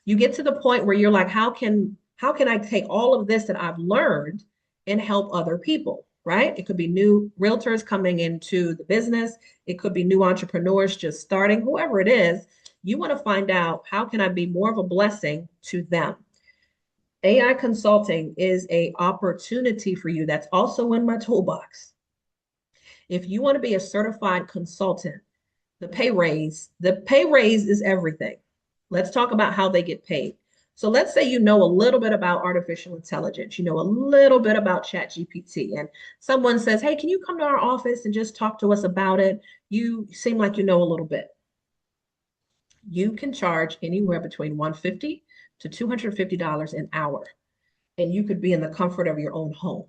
You get to the point where you're like, how can I take all of this that I've learned and help other people, right? It could be new realtors coming into the business. It could be new entrepreneurs just starting, whoever it is. You want to find out how can I be more of a blessing to them? AI consulting is a opportunity for you. That's also in my toolbox. If you want to be a certified consultant, the pay raise is everything. Let's talk about how they get paid. So let's say you know a little bit about artificial intelligence, you know a little bit about ChatGPT, and someone says, "Hey, can you come to our office and just talk to us about it? You seem like you know a little bit." You can charge anywhere between 150 to $250 an hour, and you could be in the comfort of your own home.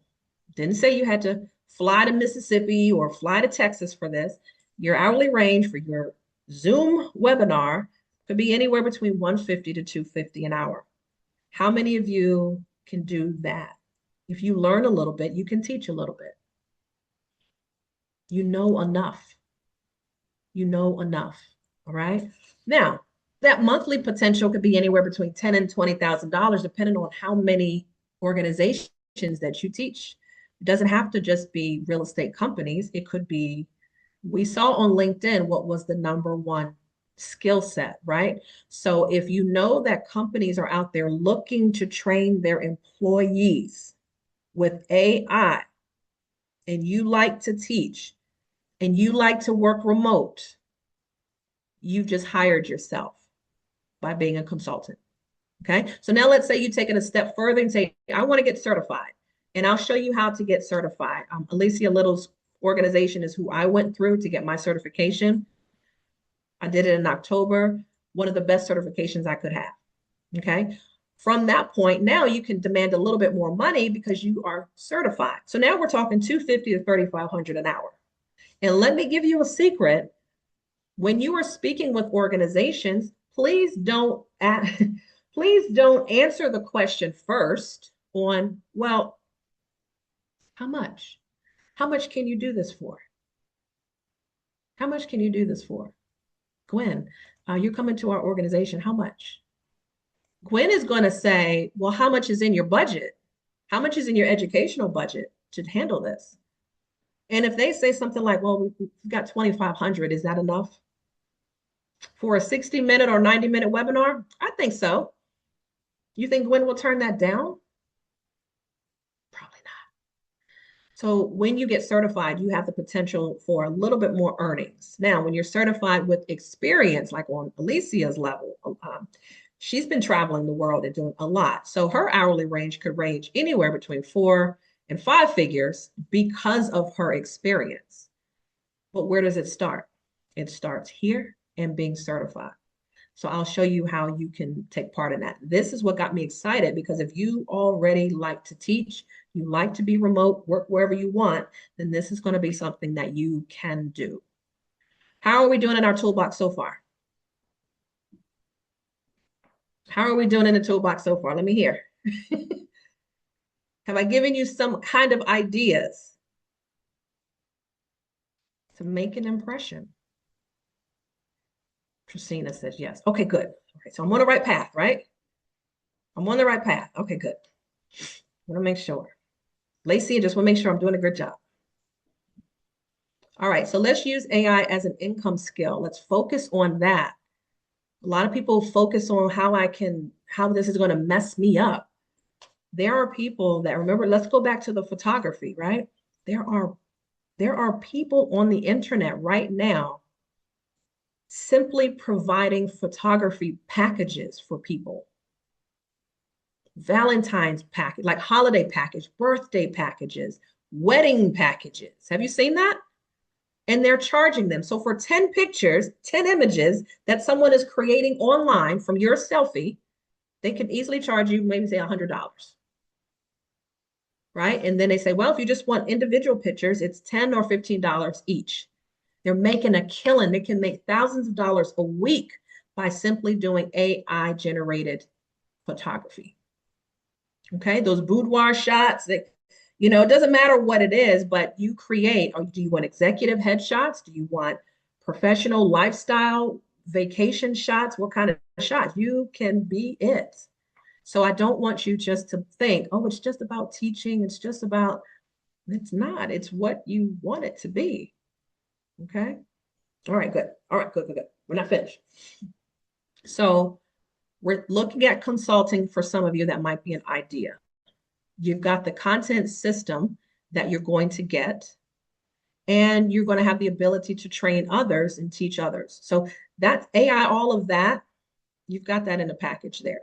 Didn't say you had to fly to Mississippi or fly to Texas for this. Your hourly range for your Zoom webinar could be anywhere between 150 to 250 an hour. How many of you can do that? If you learn a little bit, you can teach a little bit. You know enough. You know enough. All right. Now, that monthly potential could be anywhere between $10,000 and $20,000, depending on how many organizations that you teach. It doesn't have to just be real estate companies. It could be, we saw on LinkedIn what was the number one skill set, right? So if you know that companies are out there looking to train their employees with AI, and you like to teach and you like to work remote, you've just hired yourself by being a consultant. Okay. So now let's say you take it a step further and say, I want to get certified. And I'll show you how to get certified. Alicia Little's organization is who I went through to get my certification. I did it in October, one of the best certifications I could have. Okay. From that point, now you can demand a little bit more money because you are certified. So now we're talking 250 to 3,500 an hour. And let me give you a secret. When you are speaking with organizations, please don't answer the question first on, well, how much? How much can you do this for? How much can you do this for? Gwen, you're coming to our organization. How much? Gwen is going to say, well, how much is in your budget? How much is in your educational budget to handle this? And if they say something like, well, we've got 2,500, is that enough for a 60-minute or 90-minute webinar? I think so. You think Gwen will turn that down? Probably not. So when you get certified, you have the potential for a little bit more earnings. Now, when you're certified with experience, like on Alicia's level, she's been traveling the world and doing a lot. So her hourly range could range anywhere between 4 and 5 figures because of her experience. But where does it start? It starts here and being certified. So I'll show you how you can take part in that. This is what got me excited because if you already like to teach, you like to be remote, work wherever you want, then this is going to be something that you can do. How are we doing in our toolbox so far? How are we doing in the toolbox so far? Let me hear. Have I given you some kind of ideas to make an impression? Christina says yes. Okay, good. Okay, so I'm on the right path, right? I'm on the right path. Okay, good. I want to make sure. Lacey, I just want to make sure I'm doing a good job. All right, so let's use AI as an income skill. Let's focus on that. A lot of people focus on how this is going to mess me up. There are people that remember, let's go back to the photography, right? There are there are people on the internet right now simply providing photography packages for people. Valentine's package, like holiday package, birthday packages, wedding packages. Have you seen that? And they're charging them. So for 10 pictures, 10 images that someone is creating online from your selfie, they can easily charge you maybe say $100. Right? And then they say, well, if you just want individual pictures, it's $10 or $15 each. They're making a killing. They can make thousands of dollars a week by simply doing AI generated photography. Okay, those boudoir shots that, it doesn't matter what it is, but you create, or do you want executive headshots? Do you want professional lifestyle vacation shots? What kind of shots? You can be it. So I don't want you just to think, oh, it's just about teaching. It's not. It's what you want it to be. Okay. All right, good. All right, good, good, good. We're not finished. So we're looking at consulting for some of you that might be an idea. You've got the content system that you're going to get, and you're going to have the ability to train others and teach others. So that's AI, all of that, you've got that in the package there.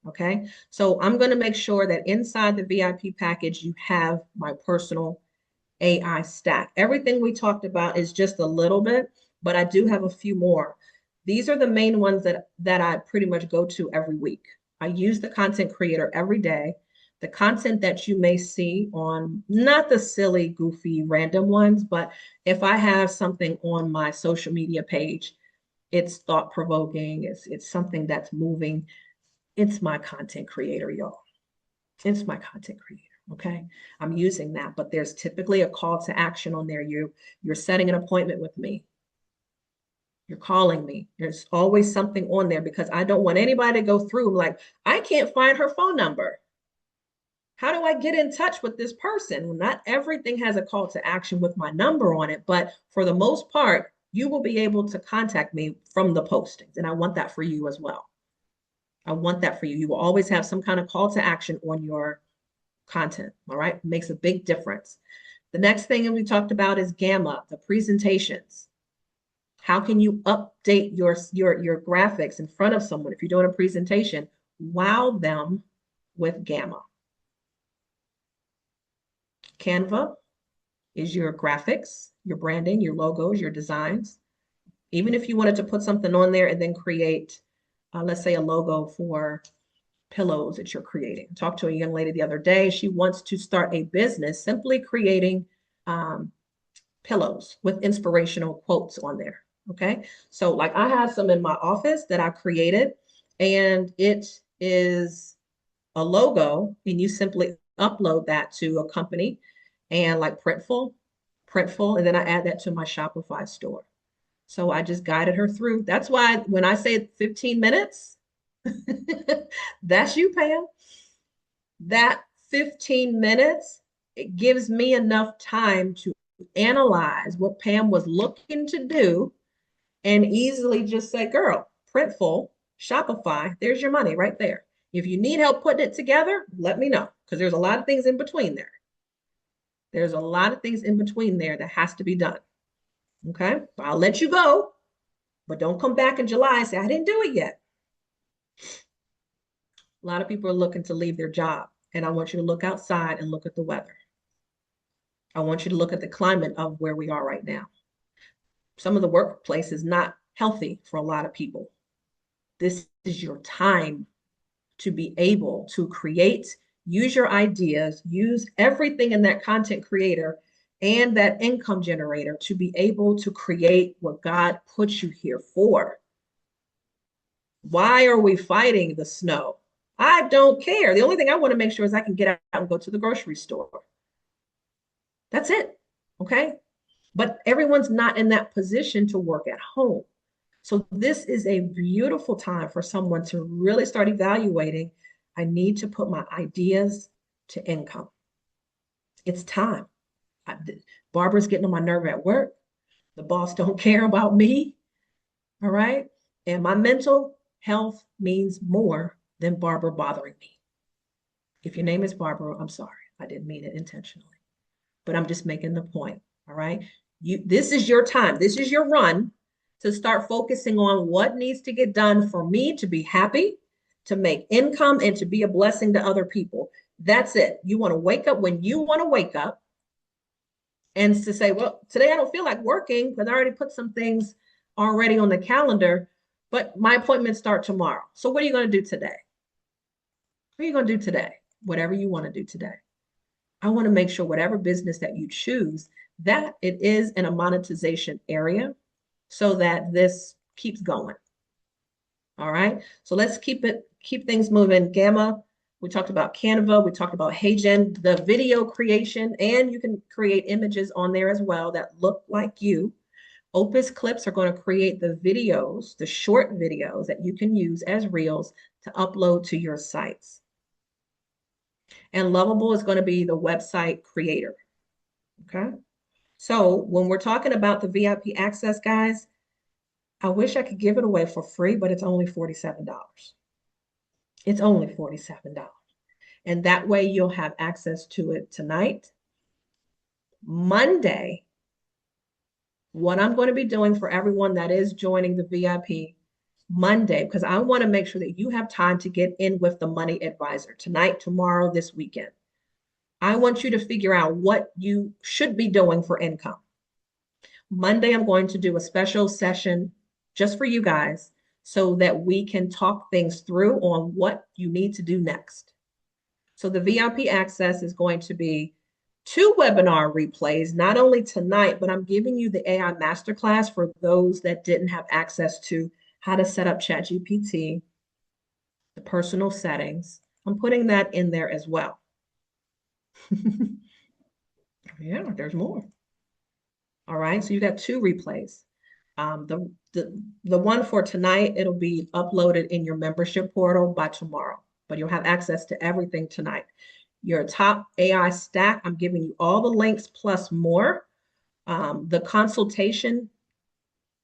Okay. So I'm going to make sure that inside the VIP package, you have my personal AI stack. Everything we talked about is just a little bit, but I do have a few more. These are the main ones that I pretty much go to every week. I use the content creator every day. The content that you may see on, not the silly, goofy, random ones, but if I have something on my social media page, it's thought provoking, it's something that's moving. It's my content creator, y'all. It's my content creator. Okay. I'm using that, but there's typically a call to action on there. You're setting an appointment with me. You're calling me. There's always something on there because I don't want anybody to go through like, I can't find her phone number. How do I get in touch with this person? Well, not everything has a call to action with my number on it, but for the most part, you will be able to contact me from the postings. And I want that for you as well. I want that for you. You will always have some kind of call to action on your content. All right. It makes a big difference. The next thing that we talked about is Gamma, the presentations. How can you update your graphics in front of someone if you're doing a presentation? Wow them with Gamma. Canva is your graphics, your branding, your logos, your designs. Even if you wanted to put something on there and then create, let's say, a logo for pillows that you're creating. I talked to a young lady the other day. She wants to start a business simply creating pillows with inspirational quotes on there. Okay. So, like, I have some in my office that I created, and it is a logo, and you simply upload that to a company and like Printful, and then I add that to my Shopify store. So I just guided her through. That's why when I say 15 minutes, that's you, Pam. That 15 minutes, it gives me enough time to analyze what Pam was looking to do and easily just say, girl, Printful, Shopify, there's your money right there. If you need help putting it together, let me know because there's a lot of things in between there. There's a lot of things in between there that has to be done. Okay. I'll let you go, but don't come back in July and say, I didn't do it yet. A lot of people are looking to leave their job, and I want you to look outside and look at the weather. I want you to look at the climate of where we are right now. Some of the workplace is not healthy for a lot of people. This is your time to be able to create, use your ideas, use everything in that content creator and that income generator to be able to create what God put you here for. Why are we fighting the snow? I don't care. The only thing I want to make sure is I can get out and go to the grocery store. That's it. Okay. But everyone's not in that position to work at home. So this is a beautiful time for someone to really start evaluating. I need to put my ideas to income. It's time. I, Barbara's getting on my nerve at work. The boss don't care about me. All right. And my mental health means more than Barbara bothering me. If your name is Barbara, I'm sorry. I didn't mean it intentionally, but I'm just making the point. All right. This is your time. This is your run to start focusing on what needs to get done for me to be happy, to make income, and to be a blessing to other people. That's it. You want to wake up when you want to wake up and to say, well, today I don't feel like working because I already put some things already on the calendar, but my appointments start tomorrow. So what are you going to do today? What are you going to do today? Whatever you want to do today. I want to make sure whatever business that you choose, that it is in a monetization area so that this keeps going. All right. So let's keep things moving. Gamma, we talked about Canva, we talked about HeyGen, the video creation, and you can create images on there as well that look like you. Opus Clips are going to create the videos, the short videos that you can use as reels to upload to your sites. And Lovable is going to be the website creator. Okay. So when we're talking about the VIP access, guys, I wish I could give it away for free, but it's only $47. It's only $47. And that way you'll have access to it tonight. Monday, what I'm going to be doing for everyone that is joining the VIP Monday, because I want to make sure that you have time to get in with the money advisor tonight, tomorrow, this weekend. I want you to figure out what you should be doing for income. Monday, I'm going to do a special session just for you guys so that we can talk things through on what you need to do next. So the VIP access is going to be 2 webinar replays, not only tonight, but I'm giving you the AI masterclass for those that didn't have access to how to set up ChatGPT, the personal settings. I'm putting that in there as well. Yeah, there's more. All right, so you got 2 replays. The one for tonight, it'll be uploaded in your membership portal by tomorrow, but you'll have access to everything tonight. Your top AI stack, I'm giving you all the links plus more. The consultation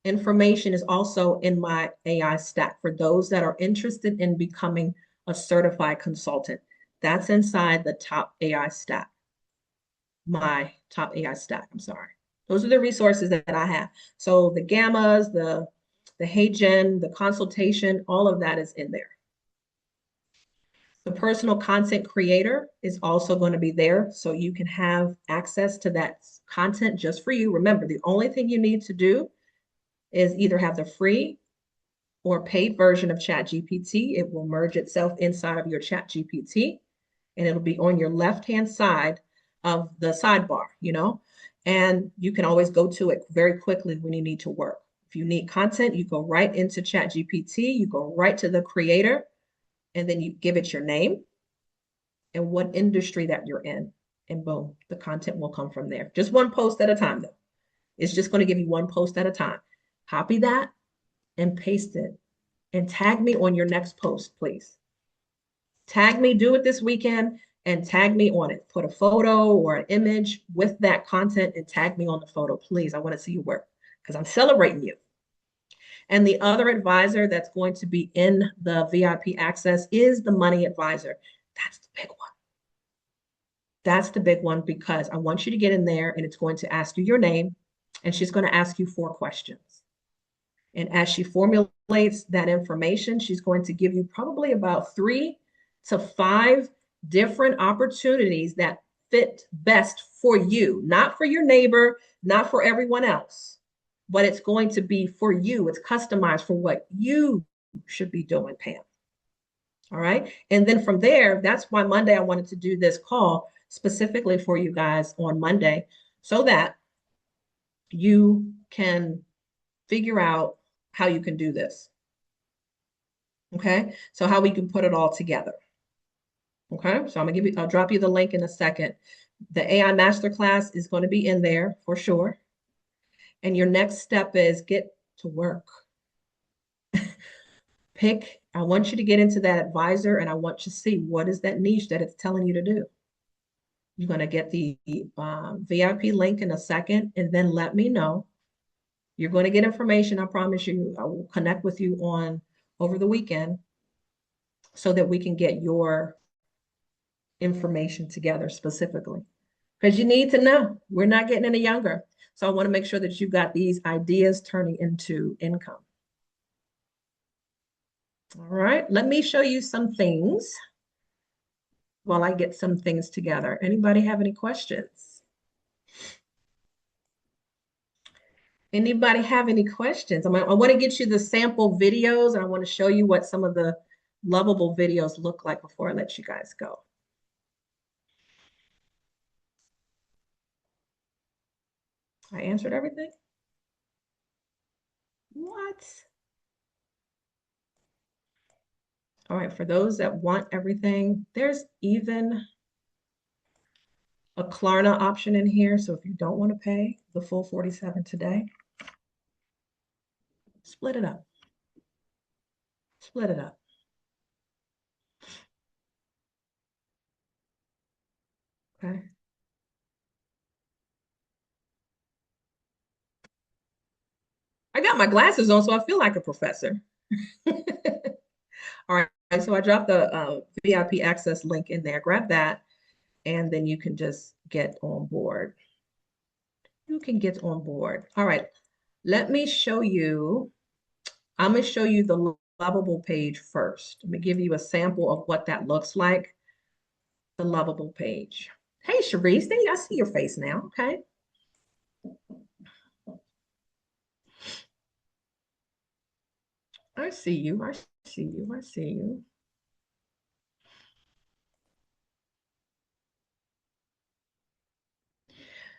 information is also in my AI stack for those that are interested in becoming a certified consultant. That's inside the top AI stack, my top AI stack, I'm sorry. Those are the resources that I have. So the gammas, the HeyGen, the consultation, all of that is in there. The personal content creator is also going to be there. So you can have access to that content just for you. Remember, the only thing you need to do is either have the free or paid version of ChatGPT. It will merge itself inside of your ChatGPT and it'll be on your left-hand side of the sidebar, and you can always go to it very quickly when you need to work. If you need content, you go right into ChatGPT, you go right to the creator, and then you give it your name and what industry that you're in, and boom, the content will come from there. Just one post at a time, though. It's just going to give you one post at a time. Copy that and paste it and tag me on your next post, please. Tag me, do it this weekend, and tag me on it. Put a photo or an image with that content and tag me on the photo, please. I want to see your work because I'm celebrating you. And the other advisor that's going to be in the VIP access is the money advisor. That's the big one. That's the big one because I want you to get in there and it's going to ask you your name and she's going to ask you 4 questions. And as she formulates that information, she's going to give you probably about 3 to 5 different opportunities that fit best for you, not for your neighbor, not for everyone else, but it's going to be for you. It's customized for what you should be doing, Pam. All right. And then from there, that's why Monday I wanted to do this call specifically for you guys on Monday so that you can figure out how you can do this. Okay. So how we can put it all together. Okay. So I'll drop you the link in a second. The AI Masterclass is going to be in there for sure. And your next step is get to work. I want you to get into that advisor and I want you to see what is that niche that it's telling you to do. You're going to get the VIP link in a second and then let me know. You're going to get information. I promise you. I will connect with you on over the weekend so that we can get your information together specifically. Because you need to know we're not getting any younger. So I want to make sure that you've got these ideas turning into income. All right, let me show you some things while I get some things together. Anybody have any questions? Anybody have any questions? I want to get you the sample videos and I want to show you what some of the lovable videos look like before I let you guys go. I answered everything? What? All right, for those that want everything, there's even a Klarna option in here. So if you don't want to pay the full 47 today, split it up. Split it up. Okay. I got my glasses on, so I feel like a professor. All right, so I dropped the VIP access link in there. Grab that, and then you can just get on board. You can get on board. All right, let me show you. I'm going to show you the Lovable page first. Let me give you a sample of what that looks like. The Lovable page. Hey, Sharice, I see your face now. Okay. I see you. I see you. I see you.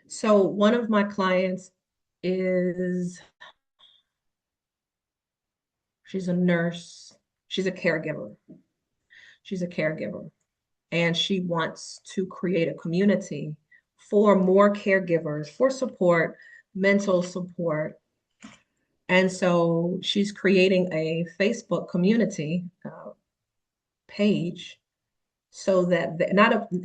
So one of my clients is, she's a nurse. She's a caregiver. She's a caregiver. And she wants to create a community for more caregivers, for support, mental support. And so she's creating a Facebook community page so that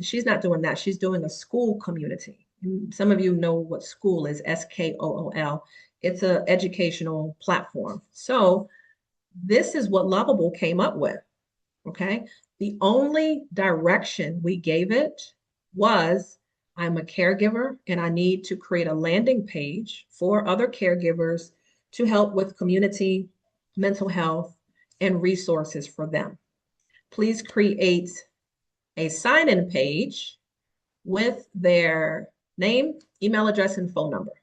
she's not doing that. She's doing a school community. Some of you know what school is, SKOOL. It's an educational platform. So this is what Lovable came up with. Okay. The only direction we gave it was I'm a caregiver and I need to create a landing page for other caregivers to help with community, mental health, and resources for them. Please create a sign-in page with their name, email address, and phone number.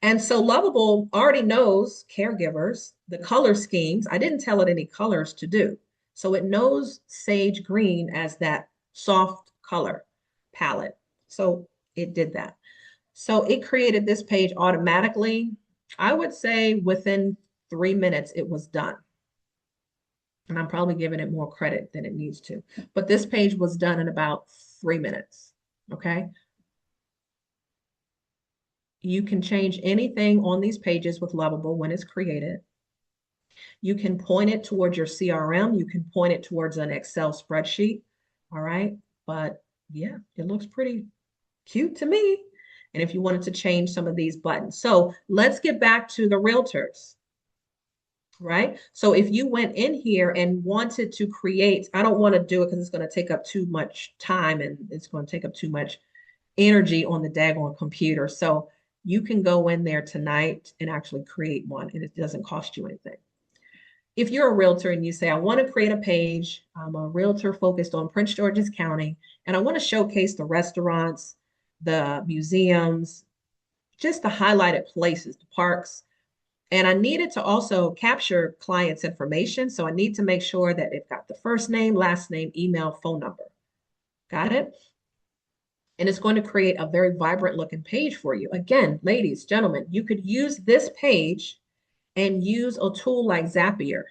And so Lovable already knows caregivers, the color schemes. I didn't tell it any colors to do. So it knows sage green as that soft color palette. So it did that. So it created this page automatically. I would say within 3 minutes, it was done. And I'm probably giving it more credit than it needs to. But this page was done in about 3 minutes. Okay. You can change anything on these pages with Lovable when it's created. You can point it towards your CRM. You can point it towards an Excel spreadsheet. All right. But yeah, it looks pretty cute to me. And if you wanted to change some of these buttons. So let's get back to the realtors. Right. So if you went in here and wanted to create, I don't want to do it because it's going to take up too much time and it's going to take up too much energy on the daggone computer. So you can go in there tonight and actually create one and it doesn't cost you anything. If you're a realtor and you say, I want to create a page, I'm a realtor focused on Prince George's County, and I want to showcase the restaurants, the museums, just the highlighted places, the parks. And I needed to also capture clients' information. So I need to make sure that they've got the first name, last name, email, phone number. Got it? And it's going to create a very vibrant looking page for you. Again, ladies, gentlemen, you could use this page and use a tool like Zapier.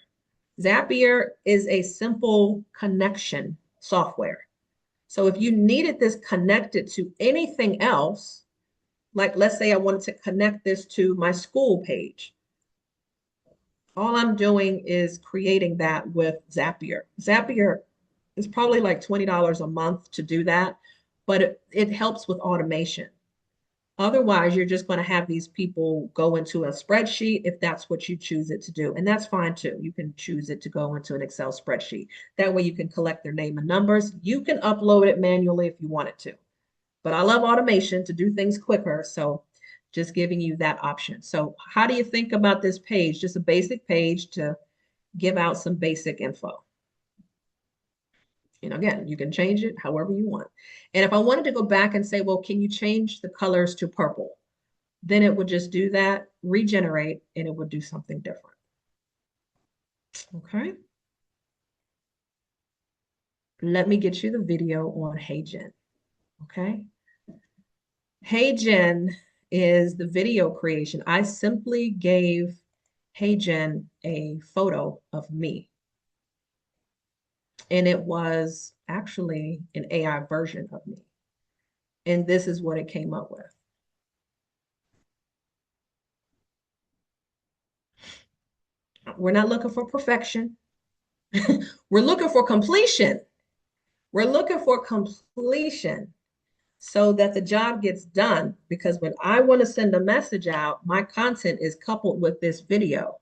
Zapier is a simple connection software. So if you needed this connected to anything else, like let's say I wanted to connect this to my school page, all I'm doing is creating that with Zapier. Zapier is probably like $20 a month to do that, but it helps with automation. Otherwise, you're just going to have these people go into a spreadsheet if that's what you choose it to do. And that's fine too. You can choose it to go into an Excel spreadsheet. That way you can collect their name and numbers. You can upload it manually if you want it to. But I love automation to do things quicker. So just giving you that option. So how do you think about this page? Just a basic page to give out some basic info. Again, you can change it however you want. And if I wanted to go back and say, well, can you change the colors to purple? Then it would just do that, regenerate, and it would do something different. Okay. Let me get you the video on HeyGen. Okay. HeyGen is the video creation. I simply gave HeyGen a photo of me. And it was actually an AI version of me. And this is what it came up with. We're not looking for perfection. We're looking for completion. We're looking for completion so that the job gets done. Because when I want to send a message out, my content is coupled with this video.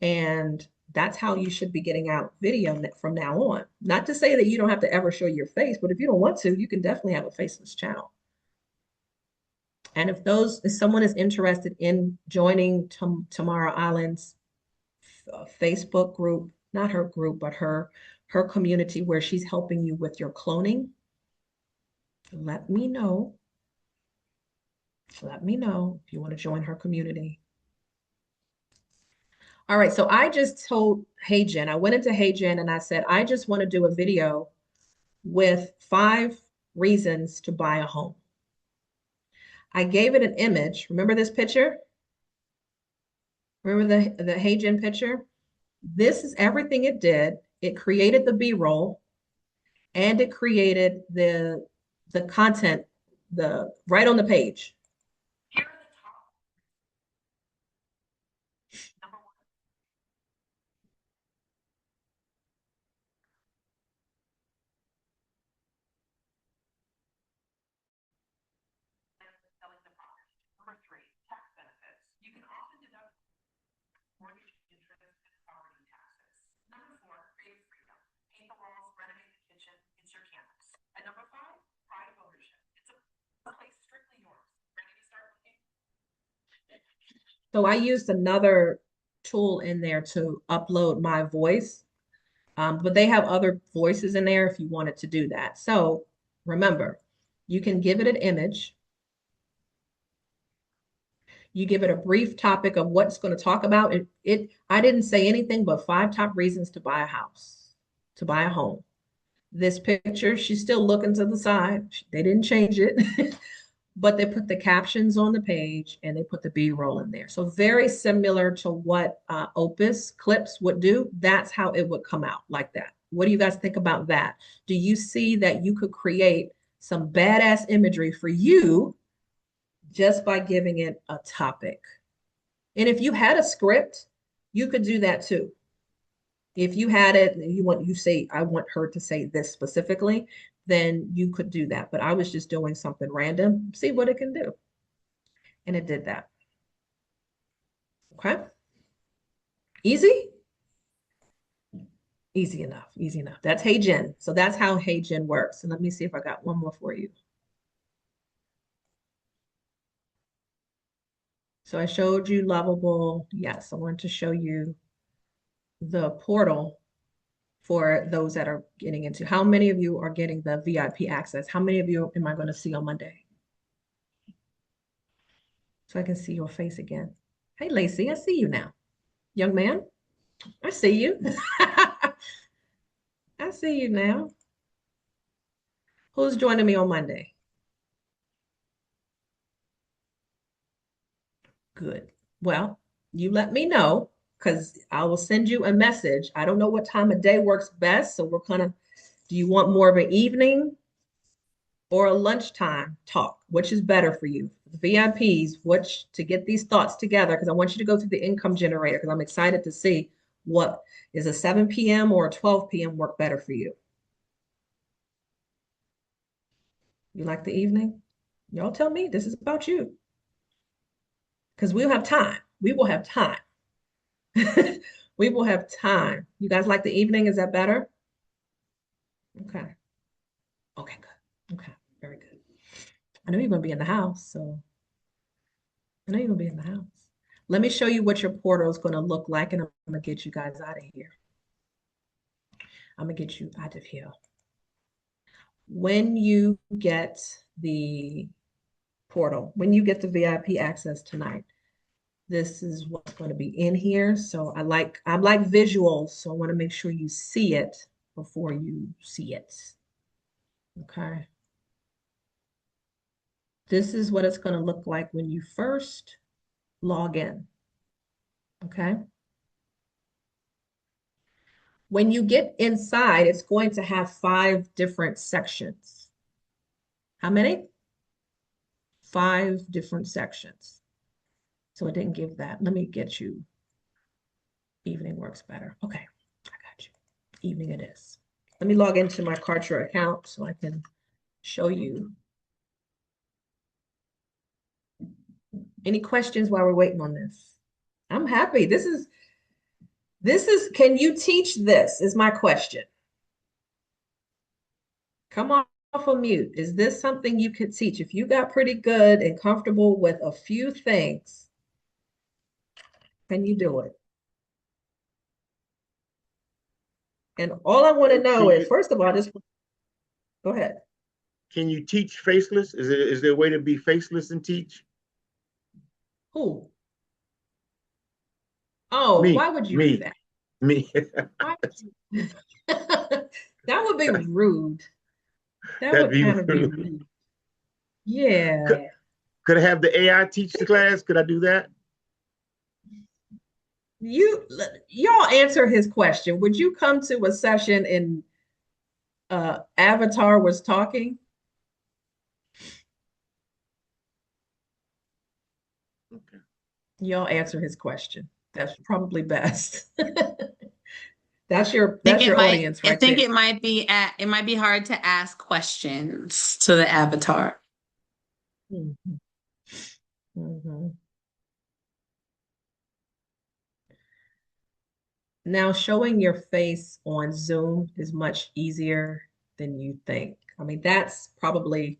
And that's how you should be getting out video from now on. Not to say that you don't have to ever show your face, but if you don't want to, you can definitely have a faceless channel. And if someone is interested in joining Tamara Island's Facebook group, not her group, but her community where she's helping you with your cloning, let me know. Let me know if you want to join her community. All right, so I just told HeyGen, I went into HeyGen and I said, I just want to do a video with 5 reasons to buy a home. I gave it an image. Remember this picture? Remember the HeyGen picture? This is everything it did. It created the B-roll and it created the content right on the page. So I used another tool in there to upload my voice, but they have other voices in there if you wanted to do that. So remember, you can give it an image. You give it a brief topic of what's going to talk about. I didn't say anything but 5 top reasons to buy a house, to buy a home. This picture, she's still looking to the side. They didn't change it. But they put the captions on the page and they put the B-roll in there. So very similar to what Opus clips would do. That's how it would come out, like that. What do you guys think about that? Do you see that you could create some badass imagery for you just by giving it a topic? And if you had a script, you could do that too. If you had it, you say, I want her to say this specifically, then you could do that. But I was just doing something random, see what it can do. And it did that. Okay. Easy? Easy enough. Easy enough. That's HeyGen. So that's how HeyGen works. And let me see if I got one more for you. So I showed you Lovable. Yes, I want to show you the portal for those that are getting into. How many of you are getting the VIP access? How many of you am I going to see on Monday? So I can see your face again. Hey, Lacey, I see you now. Young man, I see you. I see you now. Who's joining me on Monday? Good. Well, you let me know because I will send you a message. I don't know what time of day works best. So we're kind of, do you want more of an evening or a lunchtime talk? Which is better for you? The VIPs, which to get these thoughts together, because I want you to go through the income generator because I'm excited to see what is a 7 p.m. or a 12 p.m. work better for you. You like the evening? Y'all tell me this is about you because we'll have time. We will have time. We will have time. You guys like the evening? Is that better? Okay. Okay, good. Okay, very good. I know you're going to be in the house, so I know you're going to be in the house. Let me show you what your portal is going to look like, and I'm going to get you guys out of here. I'm going to get you out of here. When you get the portal, when you get the VIP access tonight, this is what's going to be in here. So I like visuals, so I want to make sure you see it before you see it. Okay. This is what it's going to look like when you first log in. Okay. When you get inside, it's going to have 5 different sections. How many? 5 different sections. So it didn't give that. Let me get you. Evening works better. Okay, I got you. Evening it is. Let me log into my Kartra account so I can show you. Any questions while we're waiting on this? I'm happy. Can you teach this is my question. Come off of mute. Is this something you could teach? If you got pretty good and comfortable with a few things, can you do it? And all I want to know is, first of all, just go ahead. Can you teach faceless? Is there a way to be faceless and teach? Who? Oh, Me, why would you do me, that? me. Why would you? That would be rude. That That'd would be kind of be rude. rude. Yeah. Could I have the AI teach the class? Could I do that? You y'all answer his question. Would you come to a session and Avatar was talking? Okay. Y'all answer his question. That's probably best. Think That's it your might, audience I right think there. it might be hard to ask questions to the avatar. Mhm. Mhm. Now, showing your face on Zoom is much easier than you think. I mean, that's probably,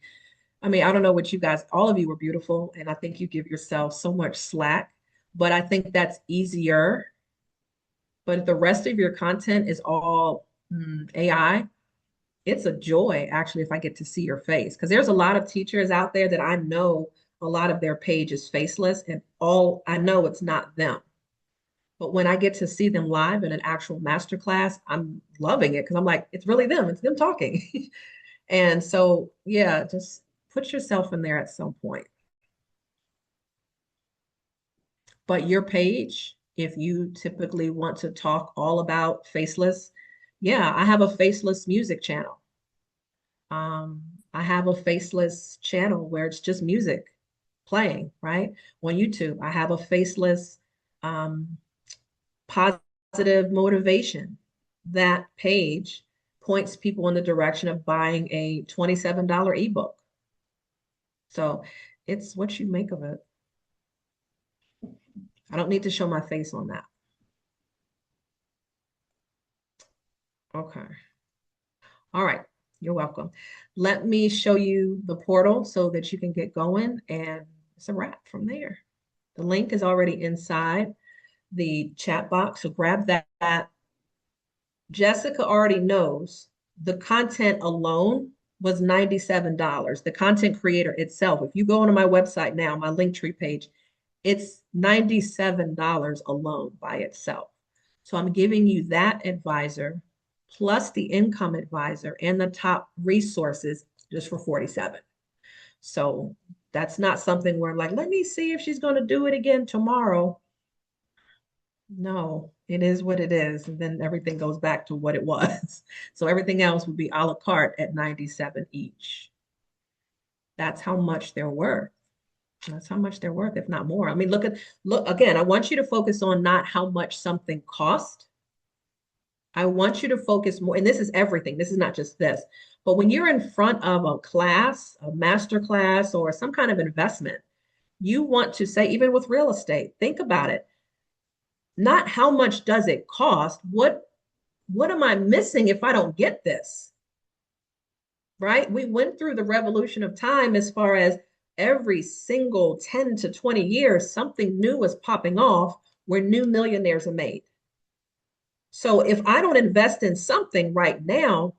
I mean, I don't know what you guys, all of you were beautiful, and I think you give yourself so much slack, but I think that's easier. But if the rest of your content is all AI, it's a joy actually if I get to see your face. Because there's a lot of teachers out there that I know a lot of their page is faceless, and all I know it's not them. But when I get to see them live in an actual master class, I'm loving it because I'm like, it's really them, it's them talking. And so, yeah, just put yourself in there at some point. But your page, if you typically want to talk all about faceless, yeah, I have a faceless music channel. Um, I have a faceless channel where it's just music playing, right? On YouTube, I have a faceless um, positive motivation. That page points people in the direction of buying a $27 ebook. So it's what you make of it. I don't need to show my face on that. Okay. All right. You're welcome. Let me show you the portal so that you can get going, and it's a wrap from there. The link is already inside the chat box, so grab that. Jessica already knows the content alone was $97. The content creator itself, if you go onto my website now, my Linktree page, It's $97 alone by itself. So I'm giving you that advisor plus the income advisor and the top resources just for 47. So that's not something where I'm like, let me see if she's going to do it again tomorrow. No, it is what it is. And then everything goes back to what it was. So everything else would be a la carte at 97 each. That's how much they're worth. That's how much they're worth, if not more. I mean, look again, I want you to focus on not how much something cost. I want you to focus more, and this is everything. This is not just this. But when you're in front of a class, a master class, or some kind of investment, you want to say, even with real estate, think about it. Not how much does it cost? What am I missing if I don't get this? Right? We went through the revolution of time as far as every single 10 to 20 years, something new was popping off where new millionaires are made. So if I don't invest in something right now,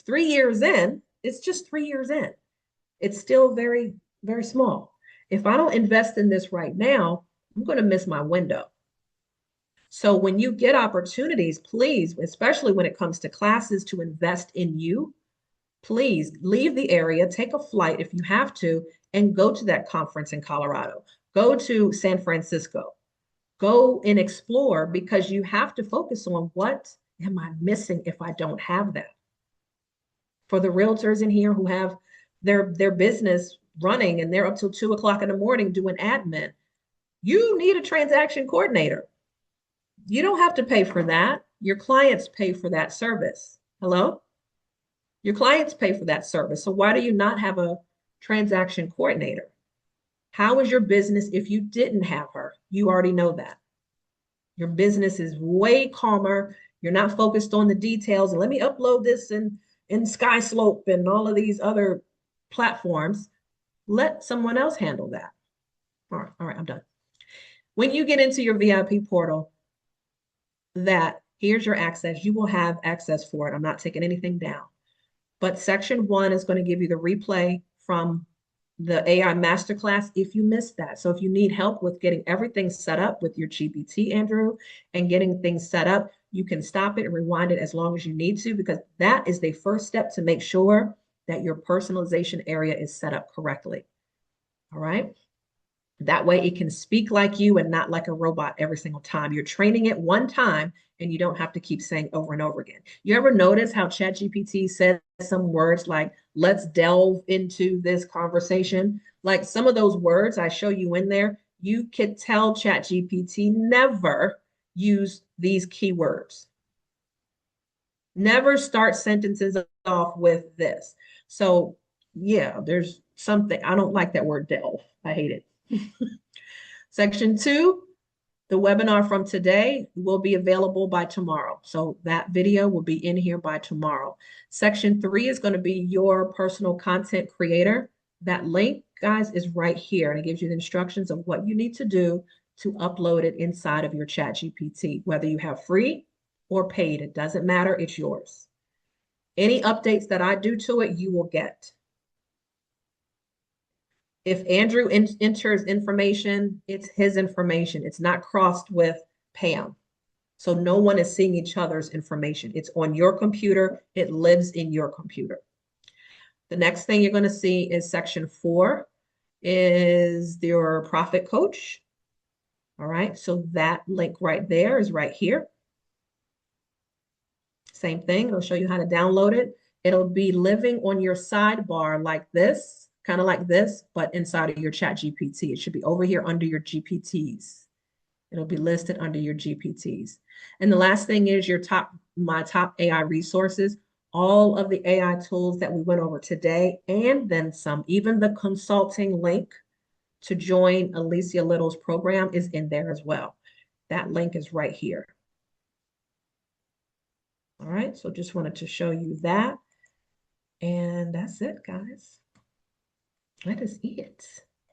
3 years in, it's just 3 years in. It's still very, very small. If I don't invest in this right now, I'm going to miss my window. So when you get opportunities, please, especially when it comes to classes to invest in you, please leave the area, take a flight if you have to, and go to that conference in Colorado. Go to San Francisco. Go and explore because you have to focus on what am I missing if I don't have that. For the realtors in here who have their business running and they're up till 2 o'clock in the morning doing admin, you need a transaction coordinator. You don't have to pay for that. Your clients pay for that service. Hello? Your clients pay for that service. So why do you not have a transaction coordinator? How is your business if you didn't have her? You already know that. Your business is way calmer. You're not focused on the details. And let me upload this in SkySlope and all of these other platforms. Let someone else handle that. All right, I'm done. When you get into your VIP portal, here's your access. You will have access for it. I'm not taking anything down. But section 1 is going to give you the replay from the AI masterclass if you missed that. So if you need help with getting everything set up with your GPT, Andrew, and getting things set up, you can stop it and rewind it as long as you need to, because that is the first step to make sure that your personalization area is set up correctly. All right. That way it can speak like you and not like a robot every single time. You're training it one time and you don't have to keep saying over and over again. You ever notice how ChatGPT says some words like, let's delve into this conversation? Like some of those words I show you in there, you could tell ChatGPT never use these keywords. Never start sentences off with this. So yeah, there's something, I don't like that word delve. I hate it. Section 2, the webinar from today will be available by tomorrow. So that video will be in here by tomorrow. Section 3 is going to be your personal content creator. That link, guys, is right here, and it gives you the instructions of what you need to do to upload it inside of your ChatGPT, whether you have free or paid. It doesn't matter. It's yours. Any updates that I do to it, you will get. If Andrew enters information, it's his information. It's not crossed with Pam. So no one is seeing each other's information. It's on your computer. It lives in your computer. The next thing you're going to see is section 4 is your profit coach. All right. So that link right there is right here. Same thing. It'll show you how to download it. It'll be living on your sidebar like this, kind of like this, but inside of your chat GPT. It should be over here under your GPTs. It'll be listed under your GPTs. And the last thing is my top AI resources, all of the AI tools that we went over today, and then some, even the consulting link to join Alicia Little's program is in there as well. That link is right here. All right, so just wanted to show you that. And that's it, guys. That is it.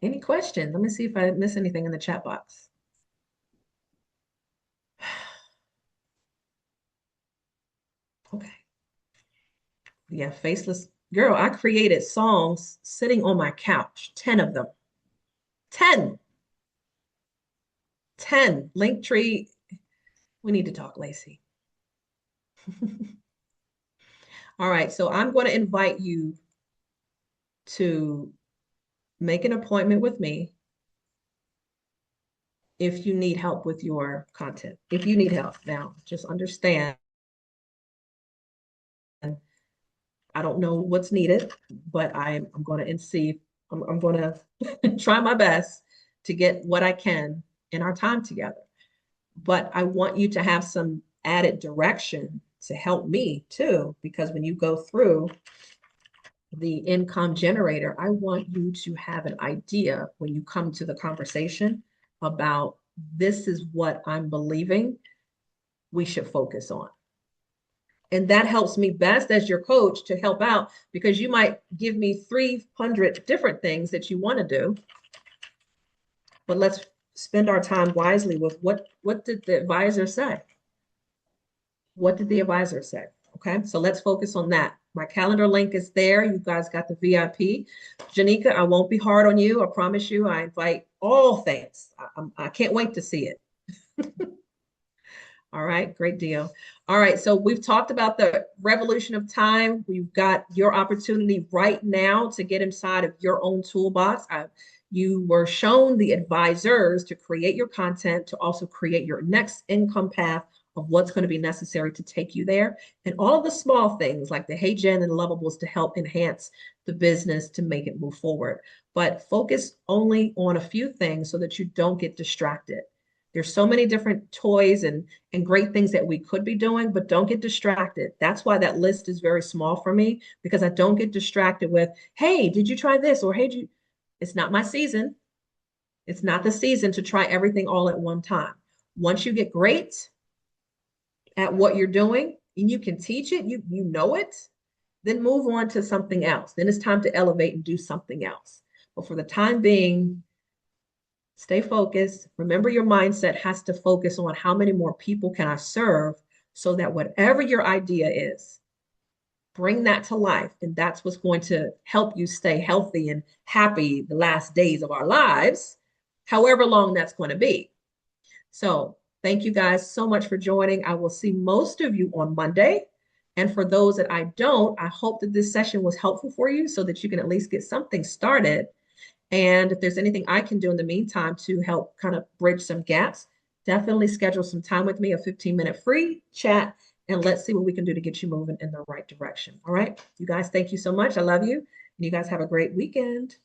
Any questions? Let me see if I miss anything in the chat box. Okay. Yeah, faceless. Girl, I created songs sitting on my couch, 10 of them. 10. 10, Linktree. We need to talk, Lacey. All right, so I'm going to invite you to make an appointment with me if you need help with your content. If you need help now, just understand I don't know what's needed, but I'm going to see. I'm going to try my best to get what I can in our time together. But I want you to have some added direction to help me too, because when you go through the income generator, I want you to have an idea when you come to the conversation about this is what I'm believing we should focus on. And that helps me best as your coach to help out because you might give me 300 different things that you want to do. But let's spend our time wisely with what did the advisor say? What did the advisor say? Okay, so let's focus on that. My calendar link is there. You guys got the VIP. Janika, I won't be hard on you. I promise you. I invite all things. I can't wait to see it. All right, great deal. All right, so we've talked about the revolution of time. We've got your opportunity right now to get inside of your own toolbox. You were shown the advisors to create your content, to also create your next income path of what's going to be necessary to take you there. And all the small things like the Hey Jen and Lovables to help enhance the business to make it move forward. But focus only on a few things so that you don't get distracted. There's so many different toys and great things that we could be doing, but don't get distracted. That's why that list is very small for me because I don't get distracted with, hey, did you try this? Or hey, it's not my season. It's not the season to try everything all at one time. Once you get great at what you're doing and you can teach it, you know it, then move on to something else. Then it's time to elevate and do something else. But for the time being, stay focused. Remember, your mindset has to focus on how many more people can I serve so that whatever your idea is, bring that to life. And that's what's going to help you stay healthy and happy the last days of our lives, however long that's going to be. So thank you guys so much for joining. I will see most of you on Monday. And for those that I don't, I hope that this session was helpful for you so that you can at least get something started. And if there's anything I can do in the meantime to help kind of bridge some gaps, definitely schedule some time with me, a 15-minute free chat, and let's see what we can do to get you moving in the right direction. All right. You guys, thank you so much. I love you. And you guys have a great weekend.